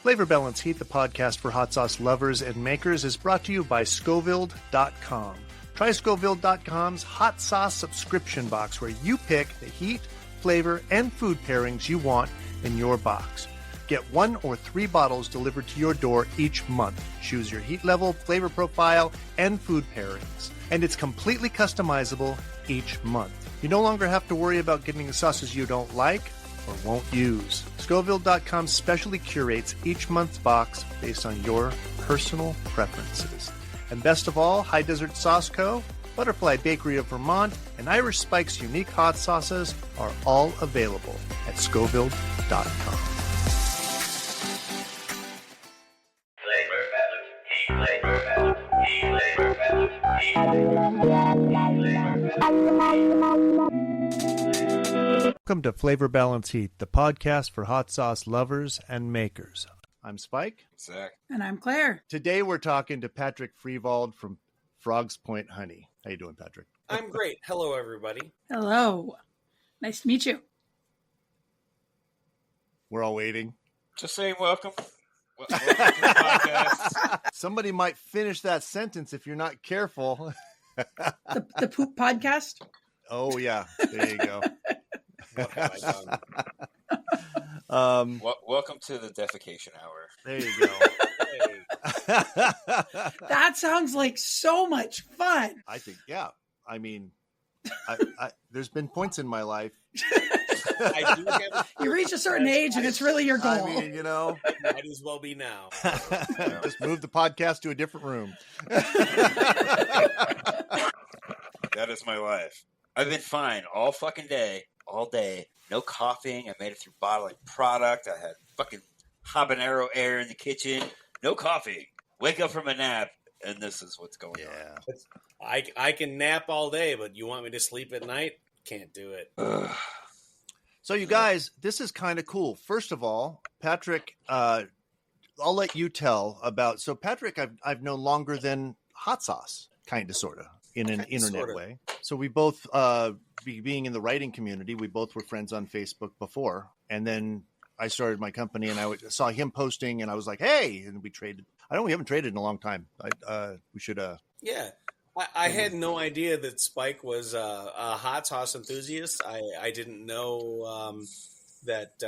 Flavor Balance Heat, the podcast for hot sauce lovers and makers, is brought to you by Scoville.com. Try Scoville.com's hot sauce subscription box, where you pick the heat, flavor, and food pairings you want in your box. Get 1 or 3 bottles delivered to your door each month. Choose your heat level, flavor profile, and food pairings. And it's completely customizable each month. You no longer have to worry about getting the sauces you don't like or won't use. Scoville.com specially curates each month's box based on your personal preferences. And best of all, High Desert Sauce Co., Butterfly Bakery of Vermont, and Irish Spike's unique hot sauces are all available at Scoville.com. Welcome to Flavor Balance Heat, the podcast for hot sauce lovers and makers. I'm Spike. Zac. And I'm Claire. Today we're talking to Patrick Freivald from Frog's Point Honey. How you doing, Patrick? I'm great. Hello, everybody. Hello. Nice to meet you. We're all waiting. Just saying welcome. Welcome to the podcast. Somebody might finish that sentence if you're not careful. The poop podcast? Oh, yeah. There you go. What have I done? Welcome to the defecation hour. There you go. Hey. That sounds like so much fun. I think, yeah. I mean, there's been points in my life. I do have You reach a certain age and it's really your goal. I mean, you know. Might as well be now. Just move the podcast to a different room. That is my life. I've been fine all fucking day. All day. No coughing. I made it through bottling product. I had fucking habanero air in the kitchen. No coughing. Wake up from a nap, and this is what's going on. I can nap all day, but you want me to sleep at night? Can't do it. So you guys, this is kind of cool. First of all, Patrick, I'll let you tell about. So Patrick, I've known longer than hot sauce, kind of, sort of, in an internet way. So we both, being in the writing community, we both were friends on Facebook before. And then I started my company and I saw him posting and I was like, hey, and we traded. We haven't traded in a long time. We should. Yeah. I had no idea that Spike was a hot sauce enthusiast. I didn't know that.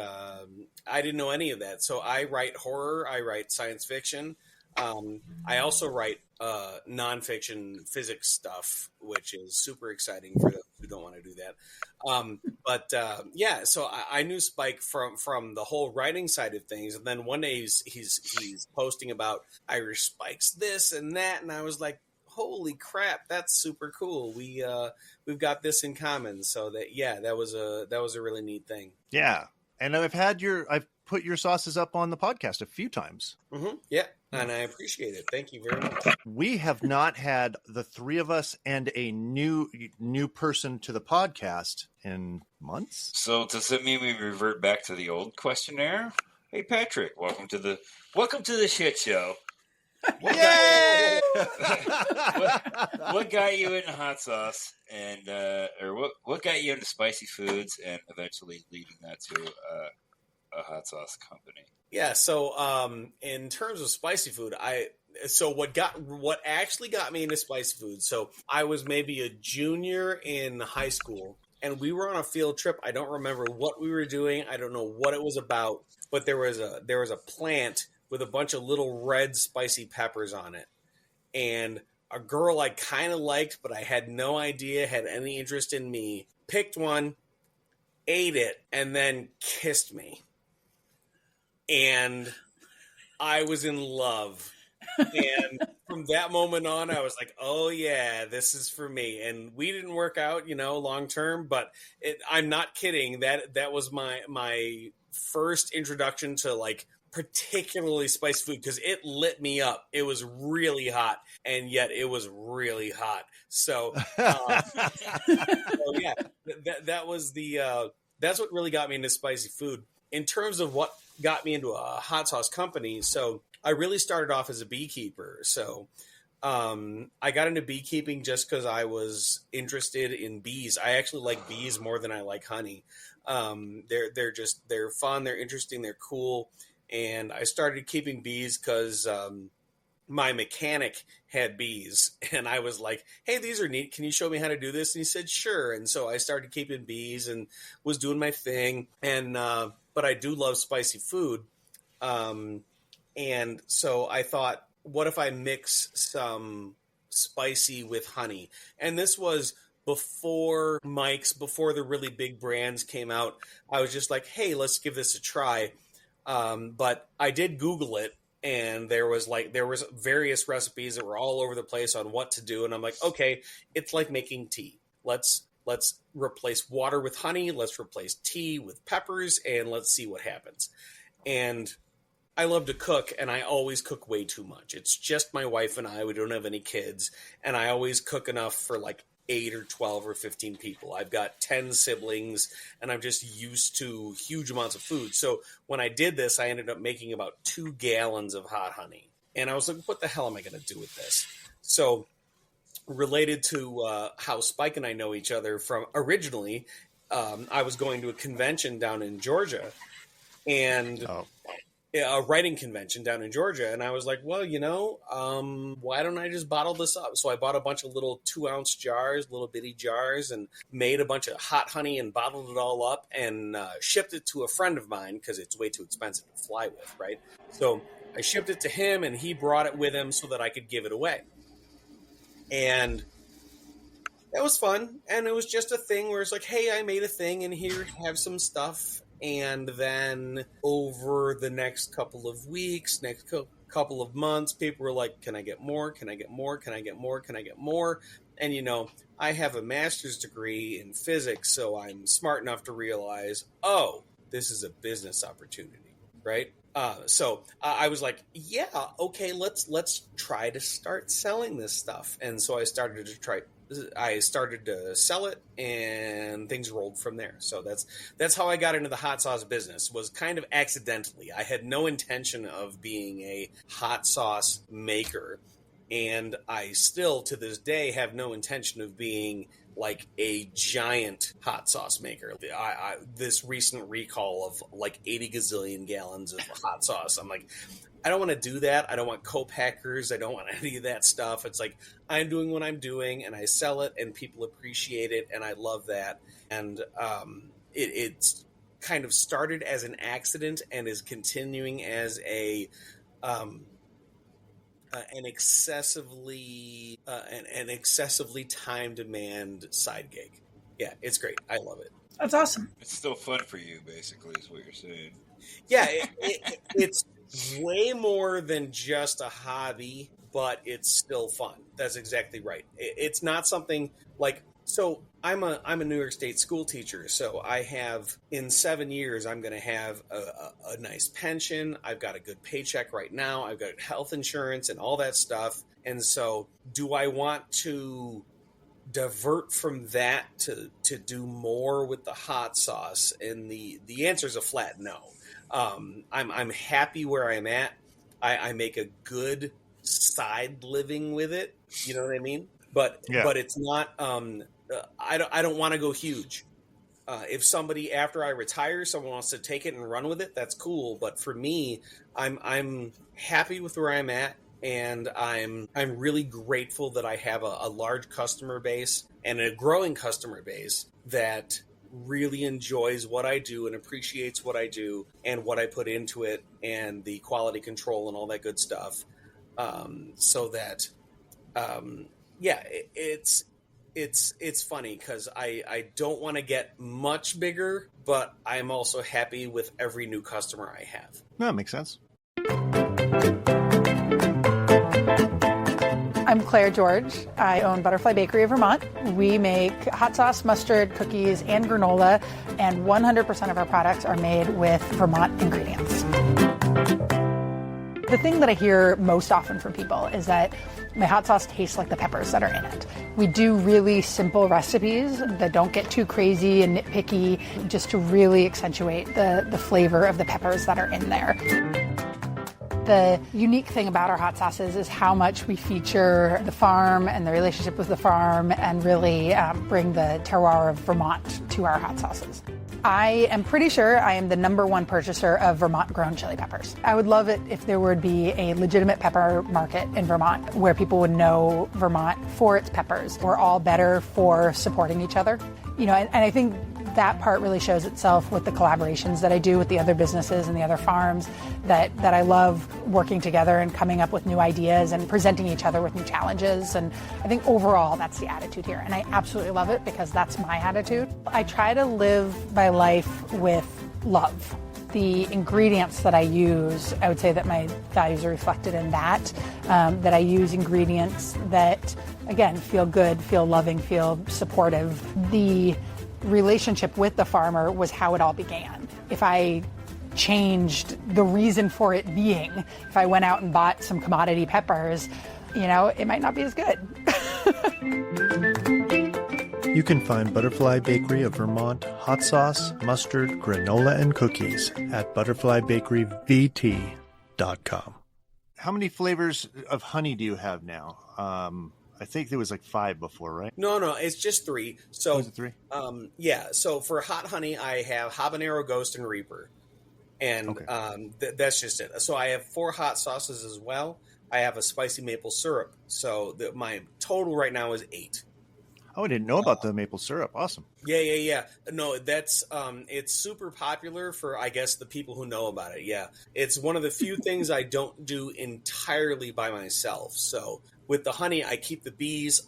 I didn't know any of that. So I write horror. I write science fiction. I also write nonfiction physics stuff, which is super exciting for those who don't want to do that. Yeah, so I knew Spike from the whole writing side of things, and then one day he's posting about Irish Spike's this and that, and I was like, holy crap, that's super cool. We've got this in common. So that was a really neat thing. Yeah, and I've put your sauces up on the podcast a few times. Mm-hmm. Yeah, and I appreciate it. Thank you very much. We have not had the three of us and a new person to the podcast in months. So does it mean we revert back to the old questionnaire? Hey, Patrick, welcome to the shit show. Yay! What got you into hot sauce, and or what got you into spicy foods, and eventually leading that to a hot sauce company? Yeah. So, in terms of spicy food, what actually got me into spicy food. So I was maybe a junior in high school, and we were on a field trip. I don't remember what we were doing. I don't know what it was about, but there was a plant with a bunch of little red spicy peppers on it. And a girl I kind of liked, but I had no idea had any interest in me, picked one, ate it, and then kissed me. And I was in love. And from that moment on, I was like, oh yeah, this is for me. And we didn't work out, long term, but I'm not kidding. That was my first introduction to particularly spicy food, because it lit me up. It was really hot, and yet it was really hot. So, yeah, that was that's what really got me into spicy food. In terms of what got me into a hot sauce company, so I really started off as a beekeeper. So I got into beekeeping just because I was interested in bees. I actually like bees more than I like honey. They're fun, they're interesting, they're cool. And I started keeping bees because my mechanic had bees, and I was like, hey, these are neat. Can you show me how to do this? And he said, sure. And so I started keeping bees and was doing my thing. And, but I do love spicy food. And so I thought, what if I mix some spicy with honey? And this was before before the really big brands came out. I was just like, hey, let's give this a try. But I did Google it. And there was various recipes that were all over the place on what to do. And I'm like, okay, it's like making tea. Let's replace water with honey. Let's replace tea with peppers, and let's see what happens. And I love to cook, and I always cook way too much. It's just my wife and I. We don't have any kids. And I always cook enough for like 8 or 12 or 15 people. I've got 10 siblings, and I'm just used to huge amounts of food. So when I did this, I ended up making about 2 gallons of hot honey. And I was like, what the hell am I going to do with this? So related to how Spike and I know each other from originally, I was going to a convention down in Georgia, and a writing convention down in Georgia. And I was like, well, why don't I just bottle this up? So I bought a bunch of little 2-ounce jars, little bitty jars, and made a bunch of hot honey and bottled it all up and shipped it to a friend of mine because it's way too expensive to fly with, right? So I shipped it to him, and he brought it with him so that I could give it away. And that was fun. And it was just a thing where it's like, hey, I made a thing, and here, have some stuff. And then over the next couple of weeks, couple of months, people were like, can I get more? Can I get more? Can I get more? Can I get more? And, I have a master's degree in physics, so I'm smart enough to realize, this is a business opportunity, right? So I was like, yeah, okay, let's try to start selling this stuff. And so I started to sell it, and things rolled from there. So that's how I got into the hot sauce business, was kind of accidentally. I had no intention of being a hot sauce maker, and I still to this day have no intention of being like a giant hot sauce maker. This recent recall of like 80 gazillion gallons of hot sauce, I'm like, I don't want to do that. I don't want co-packers. I don't want any of that stuff. It's like, I'm doing what I'm doing, and I sell it, and people appreciate it, and I love that. And it's kind of started as an accident and is continuing as an excessively time demand side gig. Yeah, it's great. I love it. That's awesome. It's still fun for you, basically, is what you're saying. Yeah, it's way more than just a hobby, but it's still fun. That's exactly right. It's not something like, so I'm a New York State school teacher. So I have, in 7 years, I'm going to have a nice pension. I've got a good paycheck right now. I've got health insurance and all that stuff. And so do I want to divert from that to do more with the hot sauce? And the answer is a flat no. I'm happy where I'm at. I make a good side living with it. You know what I mean? But it's not. I don't want to go huge. If somebody after I retire, someone wants to take it and run with it, that's cool. But for me, I'm happy with where I'm at, and I'm really grateful that I have a large customer base and a growing customer base that really enjoys what I do and appreciates what I do and what I put into it and the quality control and all that good stuff. So that, it's funny because I don't want to get much bigger, but I'm also happy with every new customer I have. That makes sense. I'm Claire George. I own Butterfly Bakery of Vermont. We make hot sauce, mustard, cookies, and granola, and 100% of our products are made with Vermont ingredients. The thing that I hear most often from people is that my hot sauce tastes like the peppers that are in it. We do really simple recipes that don't get too crazy and nitpicky, just to really accentuate the flavor of the peppers that are in there. The unique thing about our hot sauces is how much we feature the farm and the relationship with the farm and really bring the terroir of Vermont to our hot sauces. I am pretty sure I am the #1 purchaser of Vermont-grown chili peppers. I would love it if there would be a legitimate pepper market in Vermont where people would know Vermont for its peppers. We're all better for supporting each other. And I think that part really shows itself with the collaborations that I do with the other businesses and the other farms, that I love working together and coming up with new ideas and presenting each other with new challenges. And I think overall that's the attitude here. And I absolutely love it because that's my attitude. I try to live my life with love. The ingredients that I use, I would say that my values are reflected in that I use ingredients that, again, feel good, feel loving, feel supportive. The relationship with the farmer was how it all began. If I changed the reason for it being, if I went out and bought some commodity peppers, it might not be as good. You can find Butterfly Bakery of Vermont hot sauce, mustard, granola, and cookies at butterflybakeryvt.com. How many flavors of honey do you have now? I think there was like 5 before, right? No, it's just 3. So, is it 3? Yeah. So for hot honey, I have habanero, ghost, and reaper, and okay. That's just it. So I have 4 hot sauces as well. I have a spicy maple syrup. So my total right now is 8. Oh, I didn't know about the maple syrup. Awesome. Yeah. No, that's it's super popular for, I guess, the people who know about it. Yeah, it's one of the few things I don't do entirely by myself. So with the honey, I keep the bees.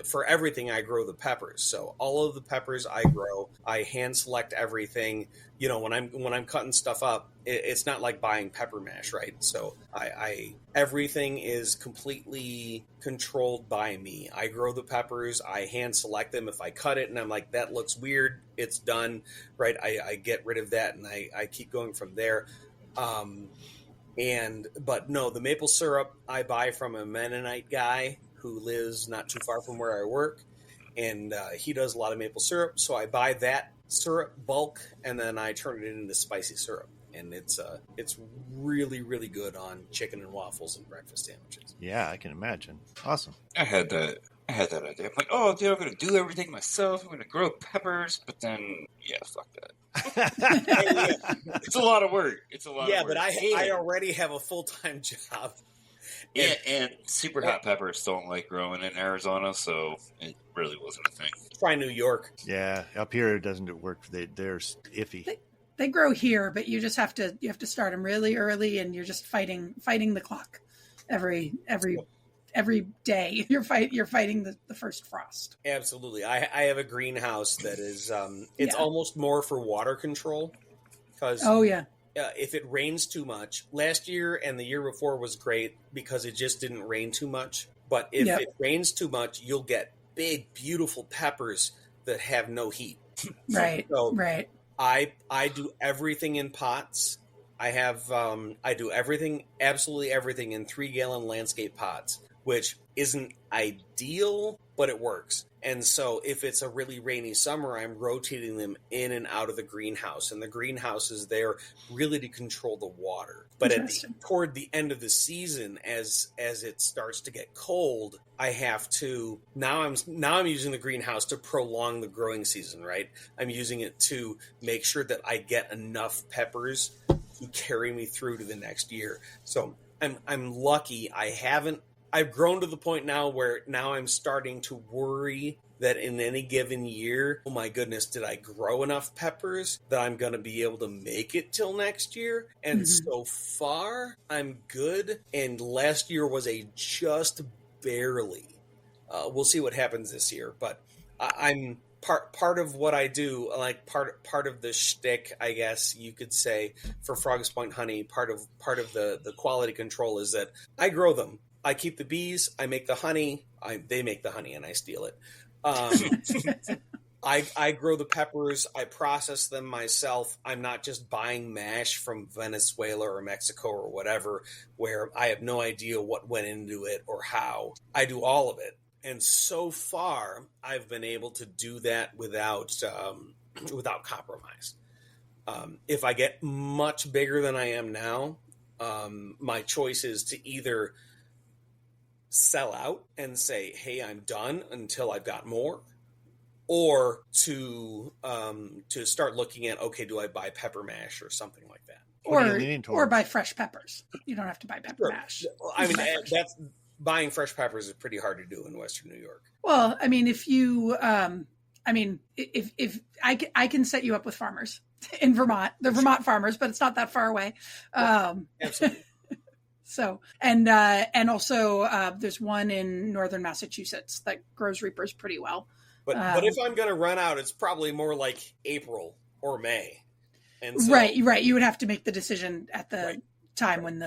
For everything, I grow the peppers. So all of the peppers I grow, I hand select everything. When I'm cutting stuff up, it's not like buying pepper mash, right? So everything is completely controlled by me. I grow the peppers, I hand select them. If I cut it and I'm like, that looks weird, it's done, right? I get rid of that and I keep going from there. But no, the maple syrup I buy from a Mennonite guy who lives not too far from where I work, and he does a lot of maple syrup. So I buy that syrup bulk, and then I turn it into spicy syrup, and it's really, really good on chicken and waffles and breakfast sandwiches. Yeah, I can imagine. Awesome. I had that idea. I'm like, oh, dude, I'm going to do everything myself. I'm going to grow peppers, but then, fuck that. It's a lot of work. Yeah, but I already have a full-time job. Yeah, and super hot peppers don't like growing in Arizona, so it really wasn't a thing. Try New York. Yeah, up here it doesn't work. They're iffy. They grow here, but you just have to start them really early, and you're just fighting the clock every day. You're fighting the first frost. Absolutely. I have a greenhouse that is it's almost more for water control, because if it rains too much, last year and the year before was great because it just didn't rain too much. But if it rains too much, you'll get big, beautiful peppers that have no heat. Right. Right. I do everything in pots. I do everything, absolutely everything, in 3-gallon landscape pots, which isn't ideal, but it works. And so if it's a really rainy summer, I'm rotating them in and out of the greenhouse. And the greenhouse is there really to control the water. But toward the end of the season, as it starts to get cold, I have to now I'm using the greenhouse to prolong the growing season, right? I'm using it to make sure that I get enough peppers to carry me through to the next year. So I'm lucky. I've grown to the point now where now I'm starting to worry that in any given year, oh my goodness, did I grow enough peppers that I'm going to be able to make it till next year? And so far, I'm good. And last year was a just barely. We'll see what happens this year. But I'm part of what I do, like part of the shtick, I guess you could say, for Frog's Point Honey. Part of the quality control is that I grow them. I keep the bees. I make the honey. They make the honey, and I steal it. I grow the peppers. I process them myself. I'm not just buying mash from Venezuela or Mexico or whatever, where I have no idea what went into it or how. I do all of it, and so far, I've been able to do that without compromise. If I get much bigger than I am now, my choice is to either sell out and say, hey, I'm done until I've got more, or to start looking at, okay, do I buy pepper mash or something like that? Or buy fresh peppers. You don't have to buy pepper mash. I mean, that's buying fresh peppers is pretty hard to do in Western New York. Well, I mean, if you, if I can set you up with farmers in Vermont, they're Vermont farmers, but it's not that far away. Absolutely. So, and also there's one in northern Massachusetts that grows reapers pretty well. But if I'm going to run out, it's probably more like April or May. And so, right. You would have to make the decision at the time when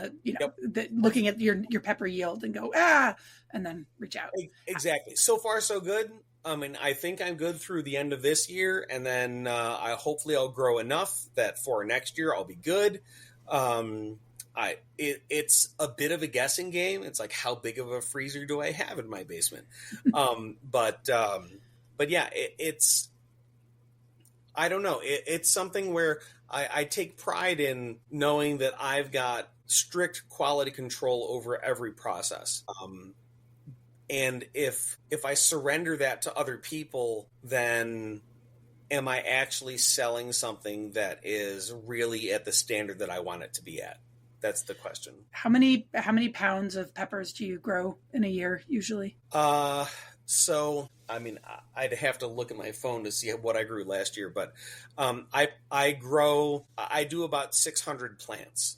looking at your pepper yield and go, and then reach out. Exactly. So far, so good. I mean, I think I'm good through the end of this year, and then hopefully I'll grow enough that for next year I'll be good. It's a bit of a guessing game. It's like, how big of a freezer do I have in my basement? But yeah, it's, I don't know. It's something where I take pride in knowing that I've got strict quality control over every process. And if I surrender that to other people, then am I actually selling something that is really at the standard that I want it to be at? That's the question. How many pounds of peppers do you grow in a year usually? So, I mean, I'd have to look at my phone to see what I grew last year, but I do about 600 plants,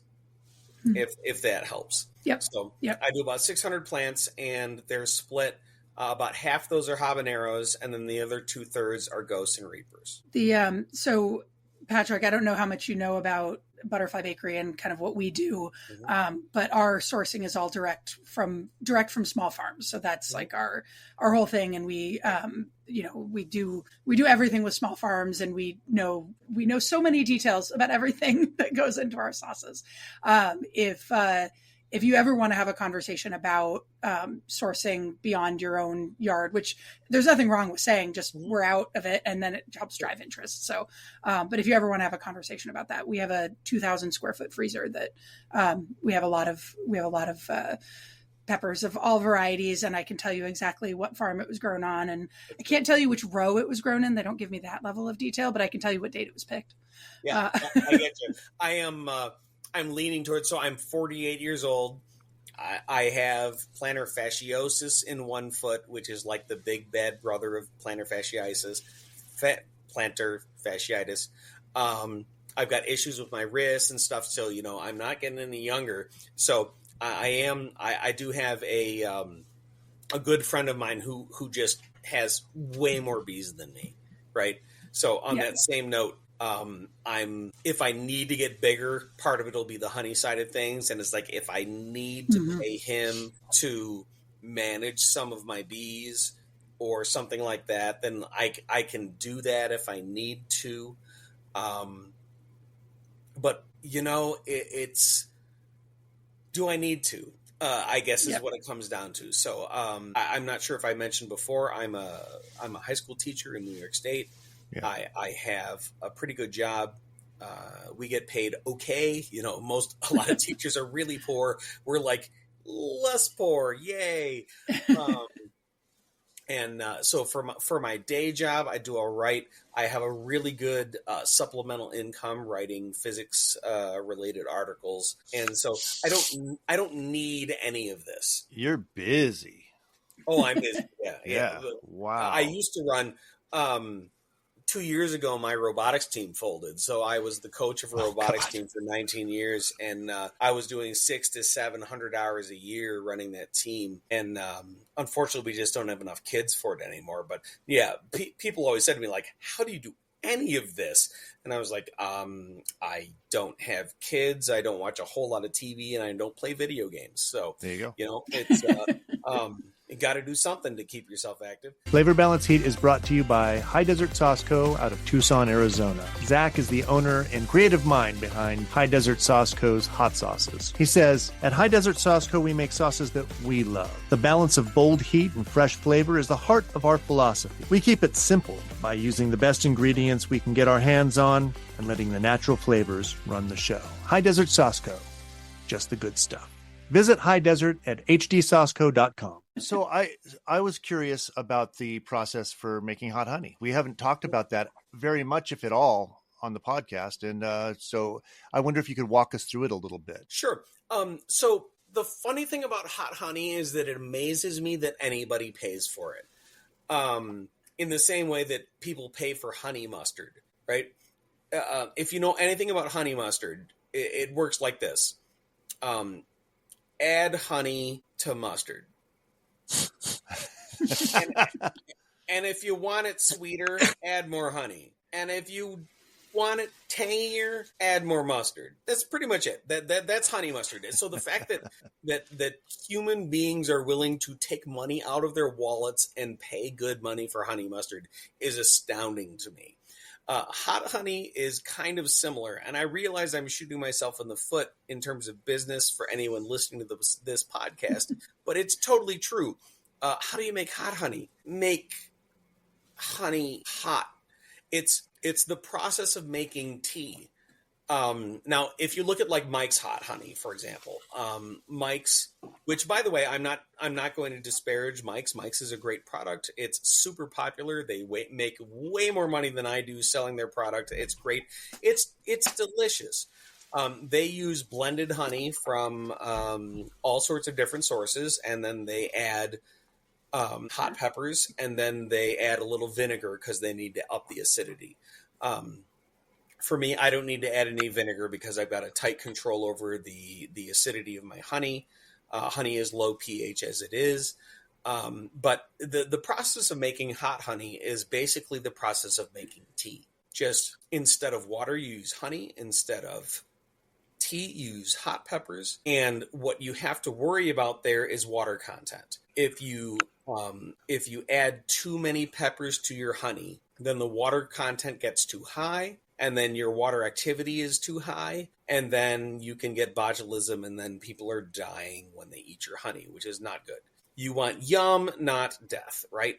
if that helps. Yep. So yep. I do about 600 plants, and they're split. About half those are habaneros, and then the other 2/3 are ghosts and reapers. So Patrick, I don't know how much you know about Butterfly Bakery and kind of what we do, but our sourcing is all direct from small farms. So that's like our whole thing, and we we do everything with small farms, and we know so many details about everything that goes into our sauces. If you ever want to have a conversation about sourcing beyond your own yard, which there's nothing wrong with saying, just we're out of it, and then it helps drive interest. So, but if you ever want to have a conversation about that, we have a 2,000 square foot freezer that we have a lot of peppers of all varieties, and I can tell you exactly what farm it was grown on, and I can't tell you which row it was grown in. They don't give me that level of detail, but I can tell you what date it was picked. Yeah, I get you. I'm leaning towards, so I'm 48 years old. I have plantar fasciosis in one foot, which is like the big bad brother of plantar fasciitis. I've got issues with my wrists and stuff, so I'm not getting any younger. So I do have a good friend of mine who just has way more bees than me, right? So on that same note, if I need to get bigger, part of it will be the honey side of things. And it's like, if I need to pay him to manage some of my bees or something like that, then I can do that if I need to. But it's, do I need to? I guess is what it comes down to. So, I'm not sure if I mentioned before, I'm a high school teacher in New York State. Yeah. I have a pretty good job. We get paid okay. A lot of teachers are really poor. We're like less poor. Yay. So for my day job, I do all right. I have a really good supplemental income writing physics related articles. And so I don't need any of this. You're busy. Oh, I'm busy. Yeah. Wow. I used to run 2 years ago, my robotics team folded. So I was the coach of a robotics team for 19 years. And I was doing 600 to 700 hours a year running that team. And unfortunately, we just don't have enough kids for it anymore. But yeah, people always said to me, like, how do you do any of this? And I was like, I don't have kids. I don't watch a whole lot of TV, and I don't play video games. So there you go. It's you got to do something to keep yourself active. Flavor Balance Heat is brought to you by High Desert Sauce Co. out of Tucson, Arizona. Zac is the owner and creative mind behind High Desert Sauce Co.'s hot sauces. He says, at High Desert Sauce Co. we make sauces that we love. The balance of bold heat and fresh flavor is the heart of our philosophy. We keep it simple by using the best ingredients we can get our hands on and letting the natural flavors run the show. High Desert Sauce Co. Just the good stuff. Visit High Desert at hdsauceco.com. So I was curious about the process for making hot honey. We haven't talked about that very much, if at all, on the podcast, and so I wonder if you could walk us through it a little bit. Sure. So the funny thing about hot honey is that it amazes me that anybody pays for it. In the same way that people pay for honey mustard, right? If you know anything about honey mustard, it works like this. Add honey to mustard. and if you want it sweeter, add more honey. And if you want it tangier, add more mustard. That's pretty much it. That's honey mustard. So the fact that human beings are willing to take money out of their wallets and pay good money for honey mustard is astounding to me. Hot honey is kind of similar, and I realize I'm shooting myself in the foot in terms of business for anyone listening to this podcast, but it's totally true. How do you make hot honey? Make honey hot. It's the process of making tea. Now, if you look at like Mike's hot honey, for example, Mike's, which by the way, I'm not going to disparage Mike's. Mike's is a great product. It's super popular. They make way more money than I do selling their product. It's great. It's delicious. They use blended honey from all sorts of different sources, and then they add hot peppers, and then they add a little vinegar because they need to up the acidity. For me, I don't need to add any vinegar because I've got a tight control over the acidity of my honey. Honey is low pH as it is. But the process of making hot honey is basically the process of making tea. Just instead of water, you use honey. Instead of tea, you use hot peppers. And what you have to worry about there is water content. If you add too many peppers to your honey, then the water content gets too high, and then your water activity is too high, and then you can get botulism, and then people are dying when they eat your honey, which is not good. You want yum, not death, right?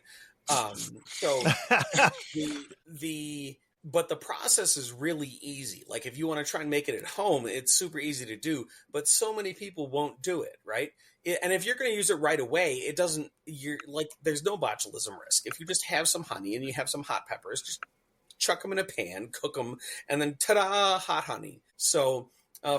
But the process is really easy. Like if you want to try and make it at home, it's super easy to do, but so many people won't do it, right? And if you're going to use it right away, there's no botulism risk. If you just have some honey and you have some hot peppers, just chuck them in a pan, cook them, and then ta-da, hot honey. So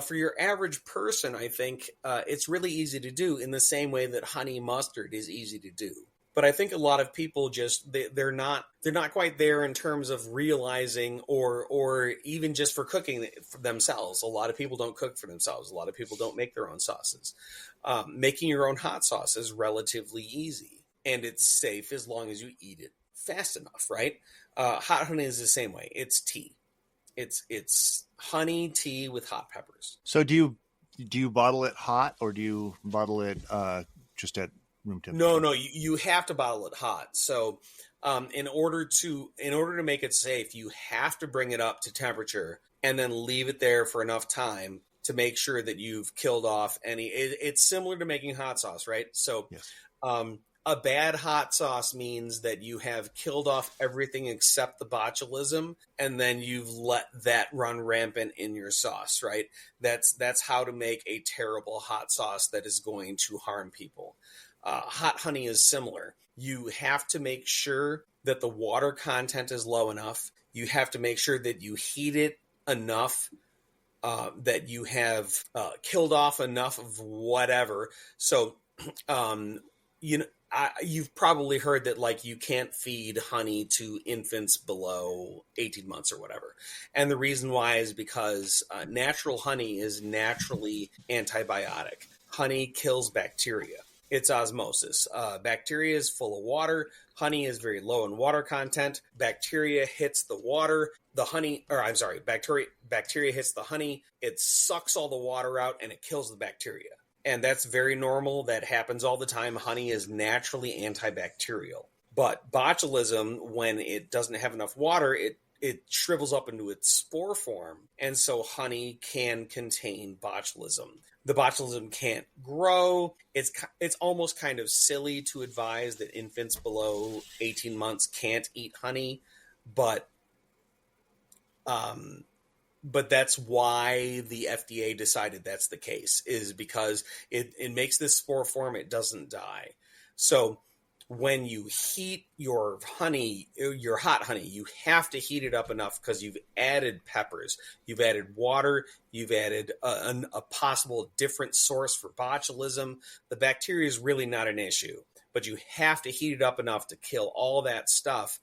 for your average person, I think it's really easy to do in the same way that honey mustard is easy to do. But I think a lot of people just they're not quite there in terms of realizing or even just for cooking for themselves. A lot of people don't cook for themselves. A lot of people don't make their own sauces. Making your own hot sauce is relatively easy, and it's safe as long as you eat it fast enough, right? Hot honey is the same way. It's tea. It's honey tea with hot peppers. So do you bottle it hot, or do you bottle it just at room temperature? No, you have to bottle it hot. So in order to make it safe, you have to bring it up to temperature and then leave it there for enough time to make sure that you've killed off any. It's similar to making hot sauce, right? So yes. A bad hot sauce means that you have killed off everything except the botulism, and then you've let that run rampant in your sauce, right? That's how to make a terrible hot sauce that is going to harm people. Hot honey is similar. You have to make sure that the water content is low enough. You have to make sure that you heat it enough that you have killed off enough of whatever. So, you've probably heard that like you can't feed honey to infants below 18 months or whatever. And the reason why is because natural honey is naturally antibiotic. Honey kills bacteria. It's osmosis. Bacteria is full of water. Honey is very low in water content. Bacteria hits the water. Bacteria hits the honey. It sucks all the water out and it kills the bacteria. And that's very normal. That happens all the time. Honey is naturally antibacterial. But botulism, when it doesn't have enough water, it shrivels up into its spore form. And so honey can contain botulism. The botulism can't grow. It's almost kind of silly to advise that infants below 18 months can't eat honey, but that's why the FDA decided that's the case, is because it makes this spore form. It doesn't die. So when you heat your honey, your hot honey, you have to heat it up enough because you've added peppers, you've added water, you've added a possible different source for botulism. The bacteria is really not an issue, but you have to heat it up enough to kill all that stuff.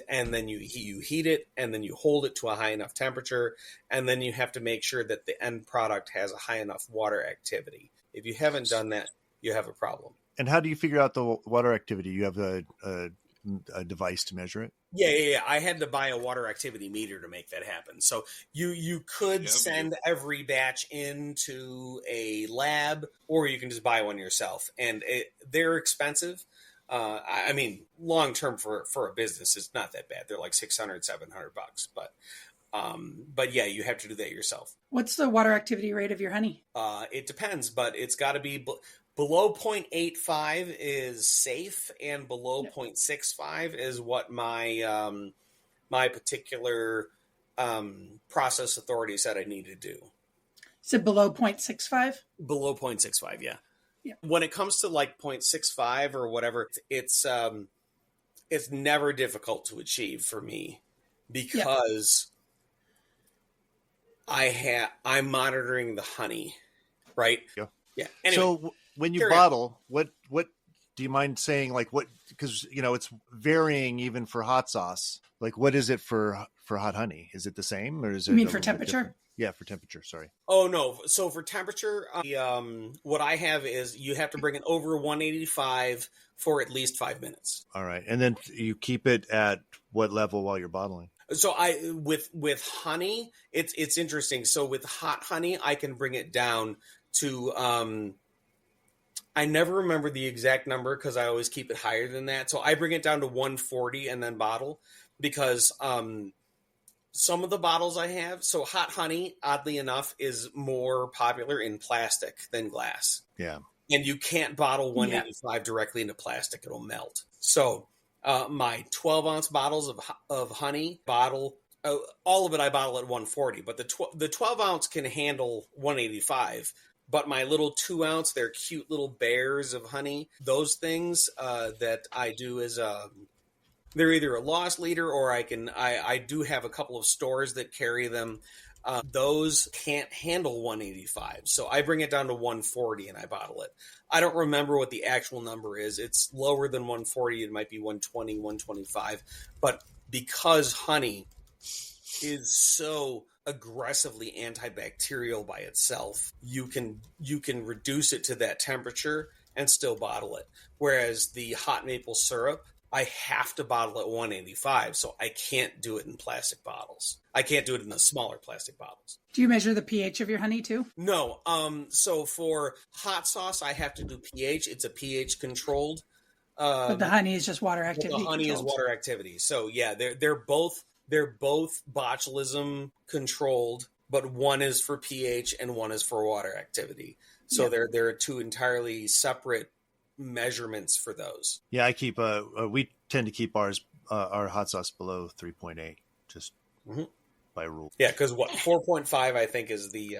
And then you heat it, and then you hold it to a high enough temperature, and then you have to make sure that the end product has a high enough water activity. If you haven't done that, you have a problem. And how do you figure out the water activity? You have a device to measure it? Yeah. I had to buy a water activity meter to make that happen. So you could send every batch into a lab, or you can just buy one yourself. And they're expensive. I mean, long term for a business, it's not that bad. They're like $600, $700, but yeah, you have to do that yourself. What's the water activity rate of your honey? It depends, but it's got to be below 0.85 is safe, and below 0.65 is what my my particular process authority said I need to do. Is it below 0.65? Below 0.65, yeah. When it comes to like 0.65 or whatever, it's never difficult to achieve for me because I'm monitoring the honey, right? Yeah. Anyway, so when you bottle, what do you mind saying? Like what? Because it's varying even for hot sauce. Like what is it for hot honey? Is it the same, or is it? You mean for temperature? Yeah, for temperature. Sorry. Oh no. So for temperature, what I have is you have to bring it over 185 for at least 5 minutes. All right, and then you keep it at what level while you're bottling? So with honey, it's interesting. So with hot honey, I can bring it down to I never remember the exact number because I always keep it higher than that. So I bring it down to 140 and then bottle because some of the bottles I have, so hot honey, oddly enough, is more popular in plastic than glass. Yeah. And you can't bottle 185 directly into plastic. It'll melt. So my 12-ounce bottles of honey all of it I bottle at 140, but the 12-ounce can handle 185. But my little 2-ounce, they're cute little bears of honey. Those things that I do is they're either a loss leader or I do have a couple of stores that carry them. Those can't handle 185. So I bring it down to 140 and I bottle it. I don't remember what the actual number is. It's lower than 140. It might be 120, 125. But because honey is so aggressively antibacterial by itself, you can reduce it to that temperature and still bottle it. Whereas the hot maple syrup, I have to bottle at 185, so I can't do it in plastic bottles. I can't do it in the smaller plastic bottles. Do you measure the pH of your honey too? No. So for hot sauce, I have to do pH. It's a pH controlled. But the honey is just water activity. The honey controlled. Is water activity. So yeah, they're both botulism controlled, but one is for pH and one is for water activity. So they're two entirely separate measurements for those. Yeah, I keep we tend to keep our hot sauce below 3.8 just by rule. Yeah, because 4.5 I think is the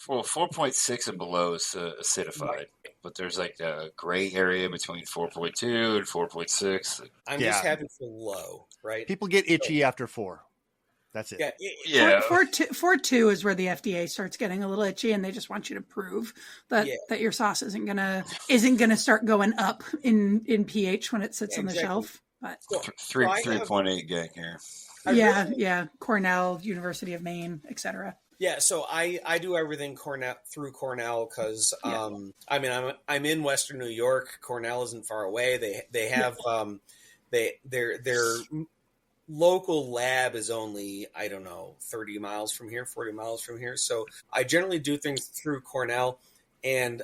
4.6 and below is acidified, but there's like a gray area between 4.2 and 4.6. I'm just happy for low, right? People get itchy after 4. That's it. Yeah. 4.2 is where the FDA starts getting a little itchy, and they just want you to prove that your sauce isn't gonna start going up in pH when it sits on the shelf. But 3.8 gang here. Cornell, University of Maine, etc. Yeah, so I do everything through Cornell because I'm in Western New York. Cornell isn't far away. They have their local lab is only 30 miles from here, 40 miles from here. So I generally do things through Cornell, and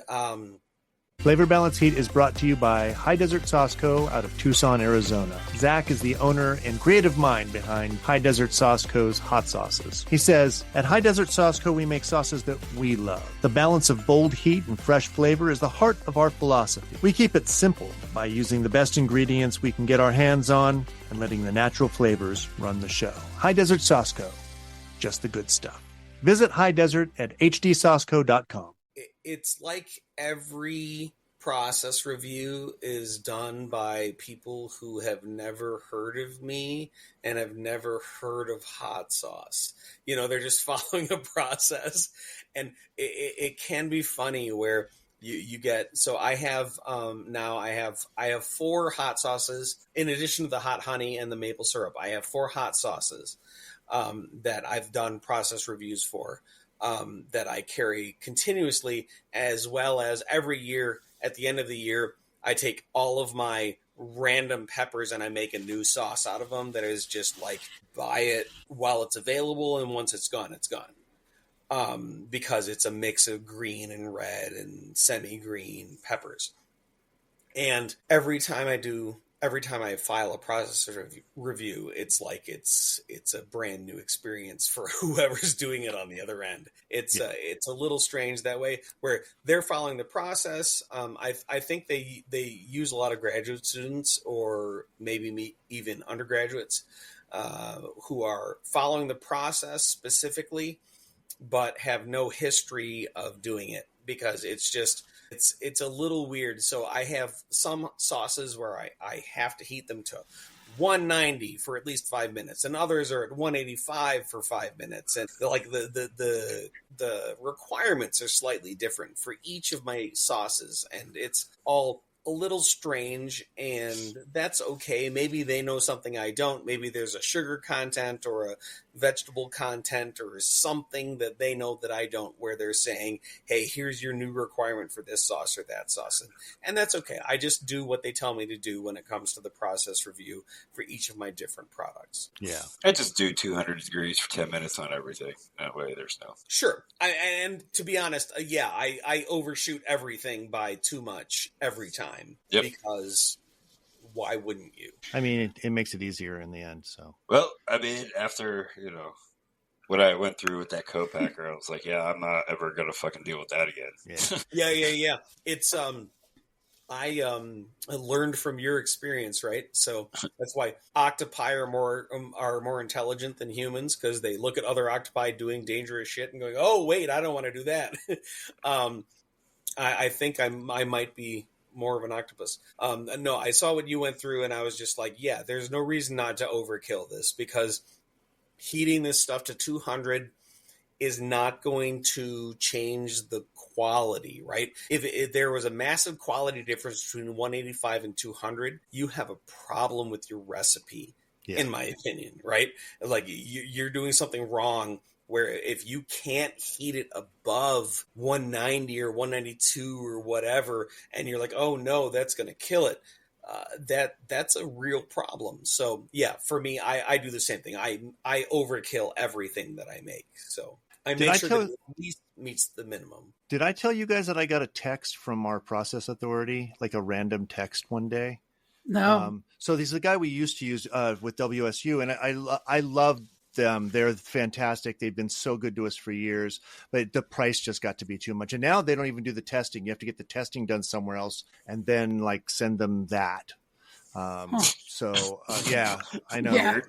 Flavor Balance Heat is brought to you by High Desert Sauce Co. out of Tucson, Arizona. Zach is the owner and creative mind behind High Desert Sauce Co.'s hot sauces. He says, at High Desert Sauce Co. we make sauces that we love. The balance of bold heat and fresh flavor is the heart of our philosophy. We keep it simple by using the best ingredients we can get our hands on and letting the natural flavors run the show. High Desert Sauce Co. Just the good stuff. Visit High Desert at hdsauceco.com. It's like every process review is done by people who have never heard of me and have never heard of hot sauce. They're just following a process, and it can be funny where you get. So I have now I have 4 hot sauces in addition to the hot honey and the maple syrup. I have 4 hot sauces that I've done process reviews for, that I carry continuously, as well as every year at the end of the year, I take all of my random peppers and I make a new sauce out of them that is just like, buy it while it's available, and once it's gone, it's gone. Because it's a mix of green and red and semi-green peppers. And every time I file a process review, it's like it's a brand new experience for whoever's doing it on the other end. It's a little strange that way, where they're following the process. I think they use a lot of graduate students, or maybe even undergraduates, who are following the process specifically, but have no history of doing it, because it's a little weird. So I have some sauces where I have to heat them to 190 for at least 5 minutes, and others are at 185 for 5 minutes. And like the requirements are slightly different for each of my sauces, and it's all a little strange, and that's okay. Maybe they know something I don't. Maybe there's a sugar content or a vegetable content or something that they know that I don't, where they're saying, hey, here's your new requirement for this sauce or that sauce. And that's okay. I just do what they tell me to do when it comes to the process review for each of my different products. Yeah. I just do 200 degrees for 10 minutes on everything. That way there's no... Sure. And to be honest, I overshoot everything by too much every time. Yep. Because... why wouldn't you? I mean, it makes it easier in the end. So, well, I mean, after what I went through with that co-packer, I was like, yeah, I'm not ever gonna fucking deal with that again. Yeah. It's I learned from your experience, right? So that's why octopi are more intelligent than humans, because they look at other octopi doing dangerous shit and going, oh wait, I don't want to do that. I think I might be more of an octopus. No, I saw what you went through, and I was just like, yeah, there's no reason not to overkill this, because heating this stuff to 200 is not going to change the quality, right? If there was a massive quality difference between 185 and 200, you have a problem with your recipe, in my opinion, right? Like you're doing something wrong, where if you can't heat it above 190 or 192 or whatever, and you're like, oh no, that's going to kill it, that's a real problem. So yeah, for me, I do the same thing. I overkill everything that I make. So I make sure that it at least meets the minimum. Did I tell you guys that I got a text from our process authority, like a random text one day? No. So this is a guy we used to use with WSU, and I love them. They're fantastic. They've been so good to us for years, but the price just got to be too much. And now they don't even do the testing. You have to get the testing done somewhere else and then like send them that. So yeah, I know. Yeah.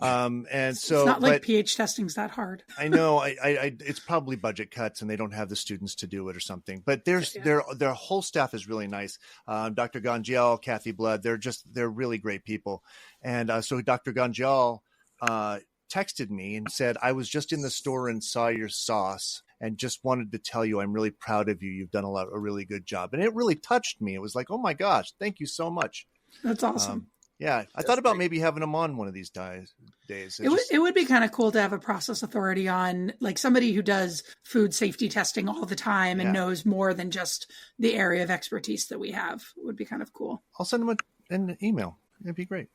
And so it's not like pH testing's that hard. I know it's probably budget cuts and they don't have the students to do it or something, but their whole staff is really nice. Dr. Gangiel, Kathy Blood, they're really great people. And so Dr. Gangiel, texted me and said, I was just in the store and saw your sauce and just wanted to tell you I'm really proud of you. You've done a really good job. And it really touched me. It was like, oh my gosh, thank you so much. That's awesome. Yeah, I thought about maybe having them on one of these days. It would be kind of cool to have a process authority on, like somebody who does food safety testing all the time and knows more than just the area of expertise that we have. It would be kind of cool. I'll send them an email. It'd be great.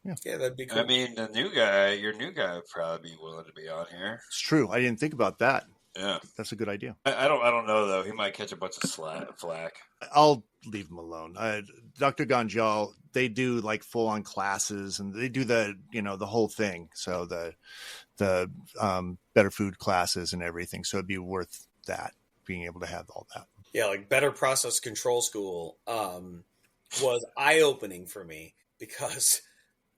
Yeah, that'd be cool. I mean, your new guy would probably be willing to be on here. It's true. I didn't think about that. Yeah, that's a good idea. I don't know though. He might catch a bunch of flack. I'll leave him alone. Dr. Ganjal, they do like full on classes and they do the whole thing. So the better food classes and everything. So it'd be worth that, being able to have all that. Yeah, like Better Process Control School was eye opening for me, because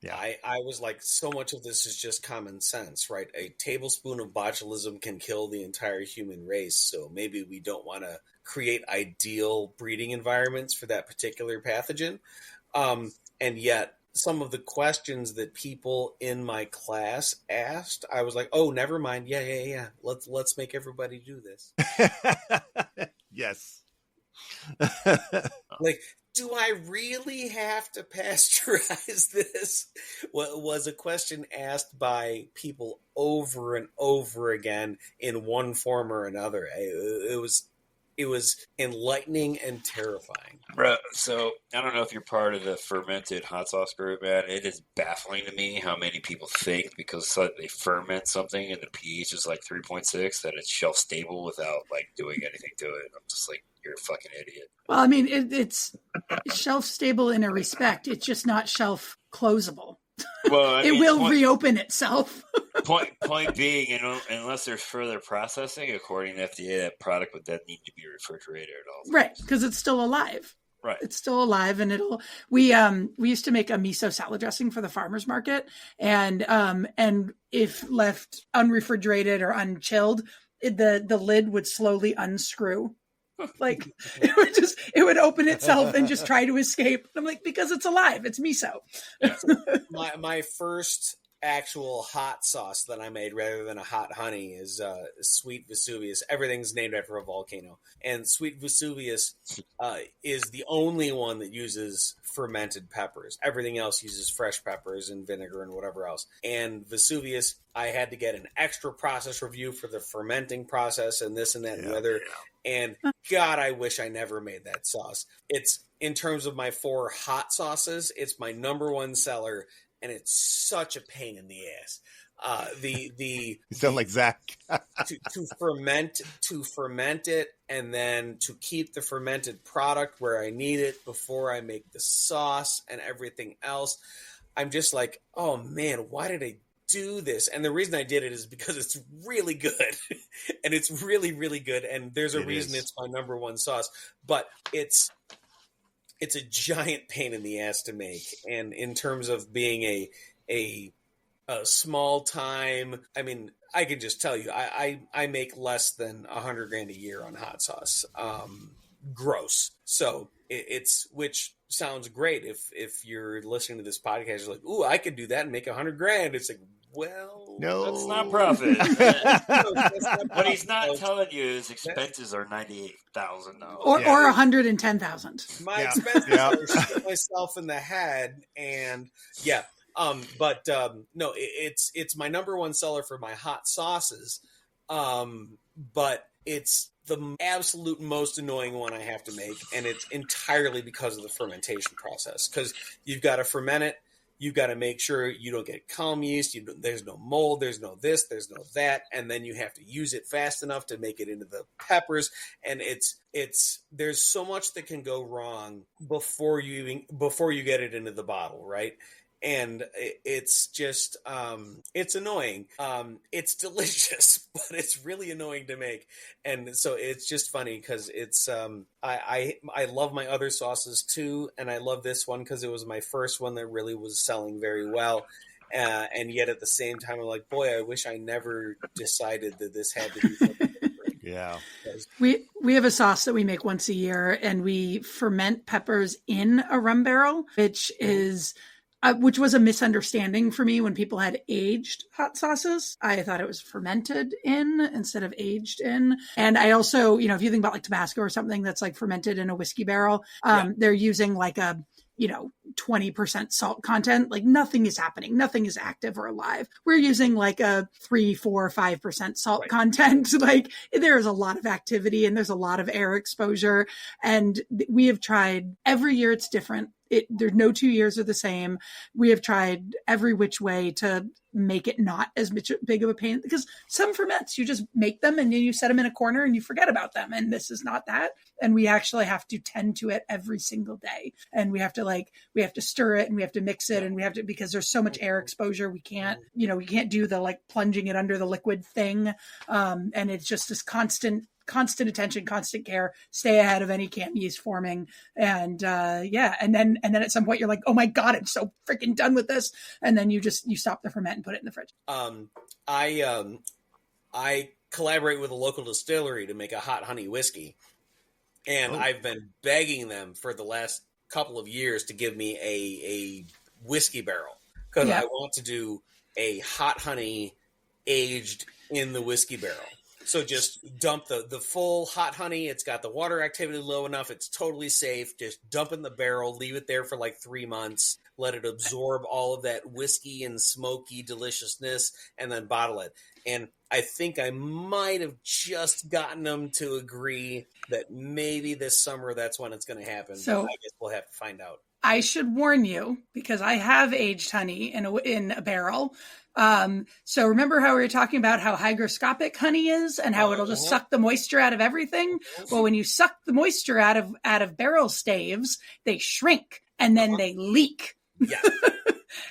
I was like, so much of this is just common sense, right? A tablespoon of botulism can kill the entire human race. So maybe we don't want to create ideal breeding environments for that particular pathogen. And yet some of the questions that people in my class asked, I was like, oh, never mind. Yeah. Let's make everybody do this. Yes. Like, do I really have to pasteurize this? Was a question asked by people over and over again in one form or another. It was enlightening and terrifying. Bro, so I don't know if you're part of the fermented hot sauce group, man. It is baffling to me how many people think because they ferment something and the pH is like 3.6 that it's shelf stable without like doing anything to it. I'm just like, you're a fucking idiot. Well, I mean, it's shelf stable in a respect. It's just not shelf closable. Well, it will reopen itself. Point being, unless there's further processing, according to FDA, that product would then need to be refrigerated at all times. Right, because it's still alive. Right, it's still alive, and it'll. We used to make a miso salad dressing for the farmers market, and if left unrefrigerated or unchilled, the lid would slowly unscrew. Like it would open itself and just try to escape. I'm like, because it's alive, it's miso. my first actual hot sauce that I made rather than a hot honey is Sweet Vesuvius. Everything's named after a volcano, and Sweet Vesuvius is the only one that uses fermented peppers. Everything else uses fresh peppers and vinegar and whatever else. And Vesuvius, I had to get an extra process review for the fermenting process and this and that and the other. And God, I wish I never made that sauce. It's, in terms of my 4 hot sauces, it's my number 1 seller, and it's such a pain in the ass. You sound like Zac. to ferment it, and then to keep the fermented product where I need it before I make the sauce and everything else. I'm just like, oh man, why did I do this? And the reason I did it is because it's really good. And it's really, really good. And there's a reason it's my number 1 sauce. But it's a giant pain in the ass to make. And in terms of being a small time, I mean, I can just tell you, I make less than $100,000 a year on hot sauce. Gross. So it's, which sounds great. If you're listening to this podcast, you're like, ooh, I could do that and make $100,000. It's like, well, no, that's not profit. What he's not telling you is expenses are $98,000 or $110,000. My expenses are shooting myself in the head, and no, it's my number 1 seller for my hot sauces, but it's the absolute most annoying one I have to make, and it's entirely because of the fermentation process. Because you've got to ferment it. You've got to make sure you don't get calm yeast. There's no mold. There's no this. There's no that. And then you have to use it fast enough to make it into the peppers. And there's so much that can go wrong before you get it into the bottle, right? And it's just, it's annoying. It's delicious, but it's really annoying to make. And so it's just funny because it's, I love my other sauces too. And I love this one because it was my first one that really was selling very well. And yet at the same time, I'm like, boy, I wish I never decided that this had to be something different. Yeah. We have a sauce that we make once a year, and we ferment peppers in a rum barrel, which was a misunderstanding for me when people had aged hot sauces. I thought it was fermented in instead of aged in. And I also, if you think about like Tabasco or something that's like fermented in a whiskey barrel, they're using like a, 20% salt content. Like nothing is happening. Nothing is active or alive. We're using like a 3, 4, 5% salt content. Like there's a lot of activity and there's a lot of air exposure. And we have tried every year. It's different. There's no 2 years are the same. We have tried every which way to make it not as big of a pain, because some ferments, you just make them and then you set them in a corner and you forget about them. And this is not that. And we actually have to tend to it every single day. And we have to stir it and we have to mix it and we have to, because there's so much air exposure. We can't do the like plunging it under the liquid thing. And it's just this constant attention, constant care, stay ahead of any camp yeast forming. And and then at some point you're like, oh my God, I'm so freaking done with this. And then you stop the ferment and put it in the fridge. I collaborate with a local distillery to make a hot honey whiskey. And I've been begging them for the last couple of years to give me a whiskey barrel because I want to do a hot honey aged in the whiskey barrel. So just dump the full hot honey. It's got the water activity low enough. It's totally safe. Just dump in the barrel, leave it there for like 3 months, let it absorb all of that whiskey and smoky deliciousness, and then bottle it. And I think I might have just gotten them to agree that maybe this summer that's when it's going to happen. So I guess we'll have to find out. I should warn you because I have aged honey in a barrel. So remember how we were talking about how hygroscopic honey is and how it'll just suck the moisture out of everything? Well, when you suck the moisture out of barrel staves, they shrink and then they leak. Yeah.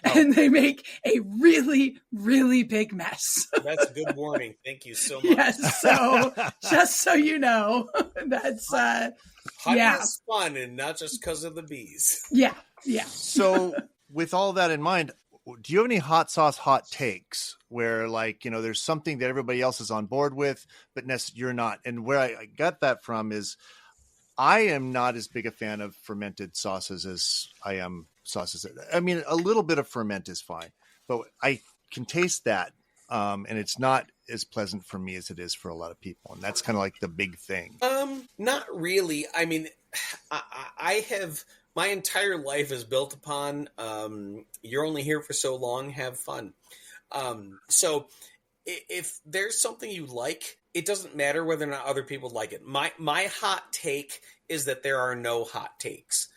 And they make a really, really big mess. That's a good warning. Thank you so much. Yes. So just so you know, that's honey is fun and not just because of the bees. Yeah. Yeah. So with all that in mind, do you have any hot sauce hot takes where, like, you know, there's something that everybody else is on board with, but you're not? And where I got that from is I am not as big a fan of fermented sauces as I am sauces. I mean, a little bit of ferment is fine, but I can taste that. And it's not as pleasant for me as it is for a lot of people. And that's kind of like the big thing. Not really. I mean, I have... My entire life is built upon you're only here for so long, have fun. So if there's something you like, it doesn't matter whether or not other people like it. My hot take is that there are no hot takes.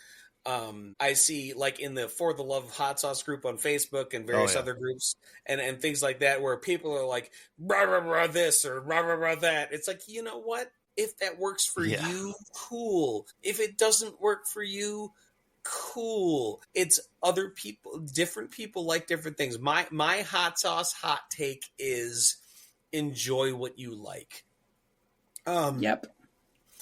I see, like, in the For the Love of Hot Sauce group on Facebook and various other groups and things like that where people are like, rah, rah, rah, this or rah, rah, rah, that. It's like, you know what? If that works for you, cool. If it doesn't work for you, cool. It's other people, different people like different things. My hot sauce hot take is enjoy what you like. Yep.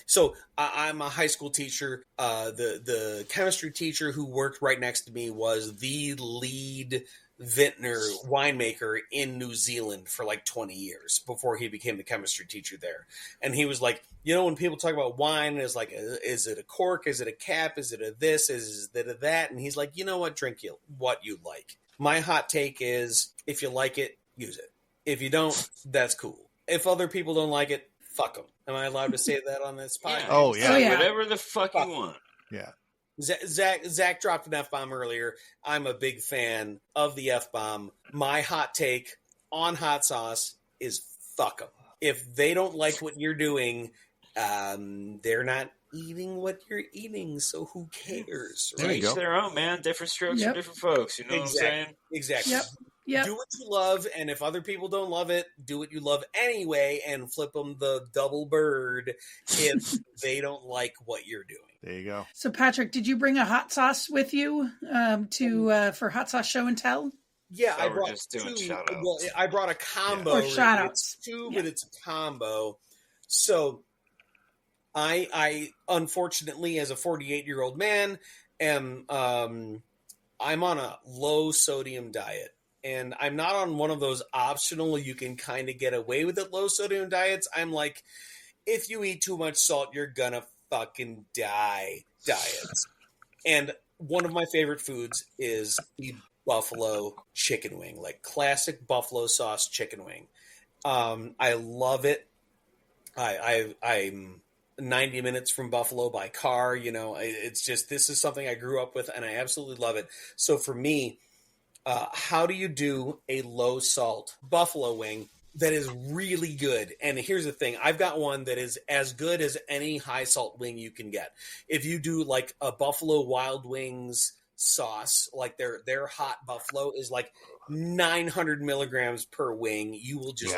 So I'm a high school teacher. The chemistry teacher who worked right next to me was the lead vintner winemaker in New Zealand for like 20 years before he became the chemistry teacher there. And he was like, you know, when people talk about wine, it's like, is it a cork? Is it a cap? Is it a this? Is it a that? And he's like, you know what? Drink what you like. My hot take is if you like it, use it. If you don't, that's cool. If other people don't like it, fuck them. Am I allowed to say that on this podcast? Yeah. Oh, yeah. Whatever the fuck you want. Yeah. Zach dropped an F-bomb earlier. I'm a big fan of the F-bomb. My hot take on hot sauce is fuck them. If they don't like what you're doing, they're not eating what you're eating, so who cares? Right? Each their own, man. Different strokes for different folks. You know what I'm saying? Exactly. Yep. Yep. Do what you love, and if other people don't love it, do what you love anyway, and flip them the double bird if they don't like what you're doing. There you go. So, Patrick, did you bring a hot sauce with you for Hot Sauce Show and Tell? Yeah, So I brought just doing two. shout-outs. Well, I brought a combo. Or shout-outs. It's two, but it's a combo. So, I unfortunately, as a 48-year-old man, am I'm on a low sodium diet. And I'm not on one of those optional, you can kind of get away with it low sodium diets. I'm like, if you eat too much salt, you're gonna fucking die diets. And one of my favorite foods is the buffalo chicken wing, like classic buffalo sauce chicken wing. I love it. I'm 90 minutes from Buffalo by car. You know, it's just, this is something I grew up with and I absolutely love it. So for me, how do you do a low salt buffalo wing that is really good? And here's the thing. I've got one that is as good as any high salt wing you can get. If you do like a Buffalo Wild Wings sauce, like their hot buffalo is like 900 milligrams per wing. You will just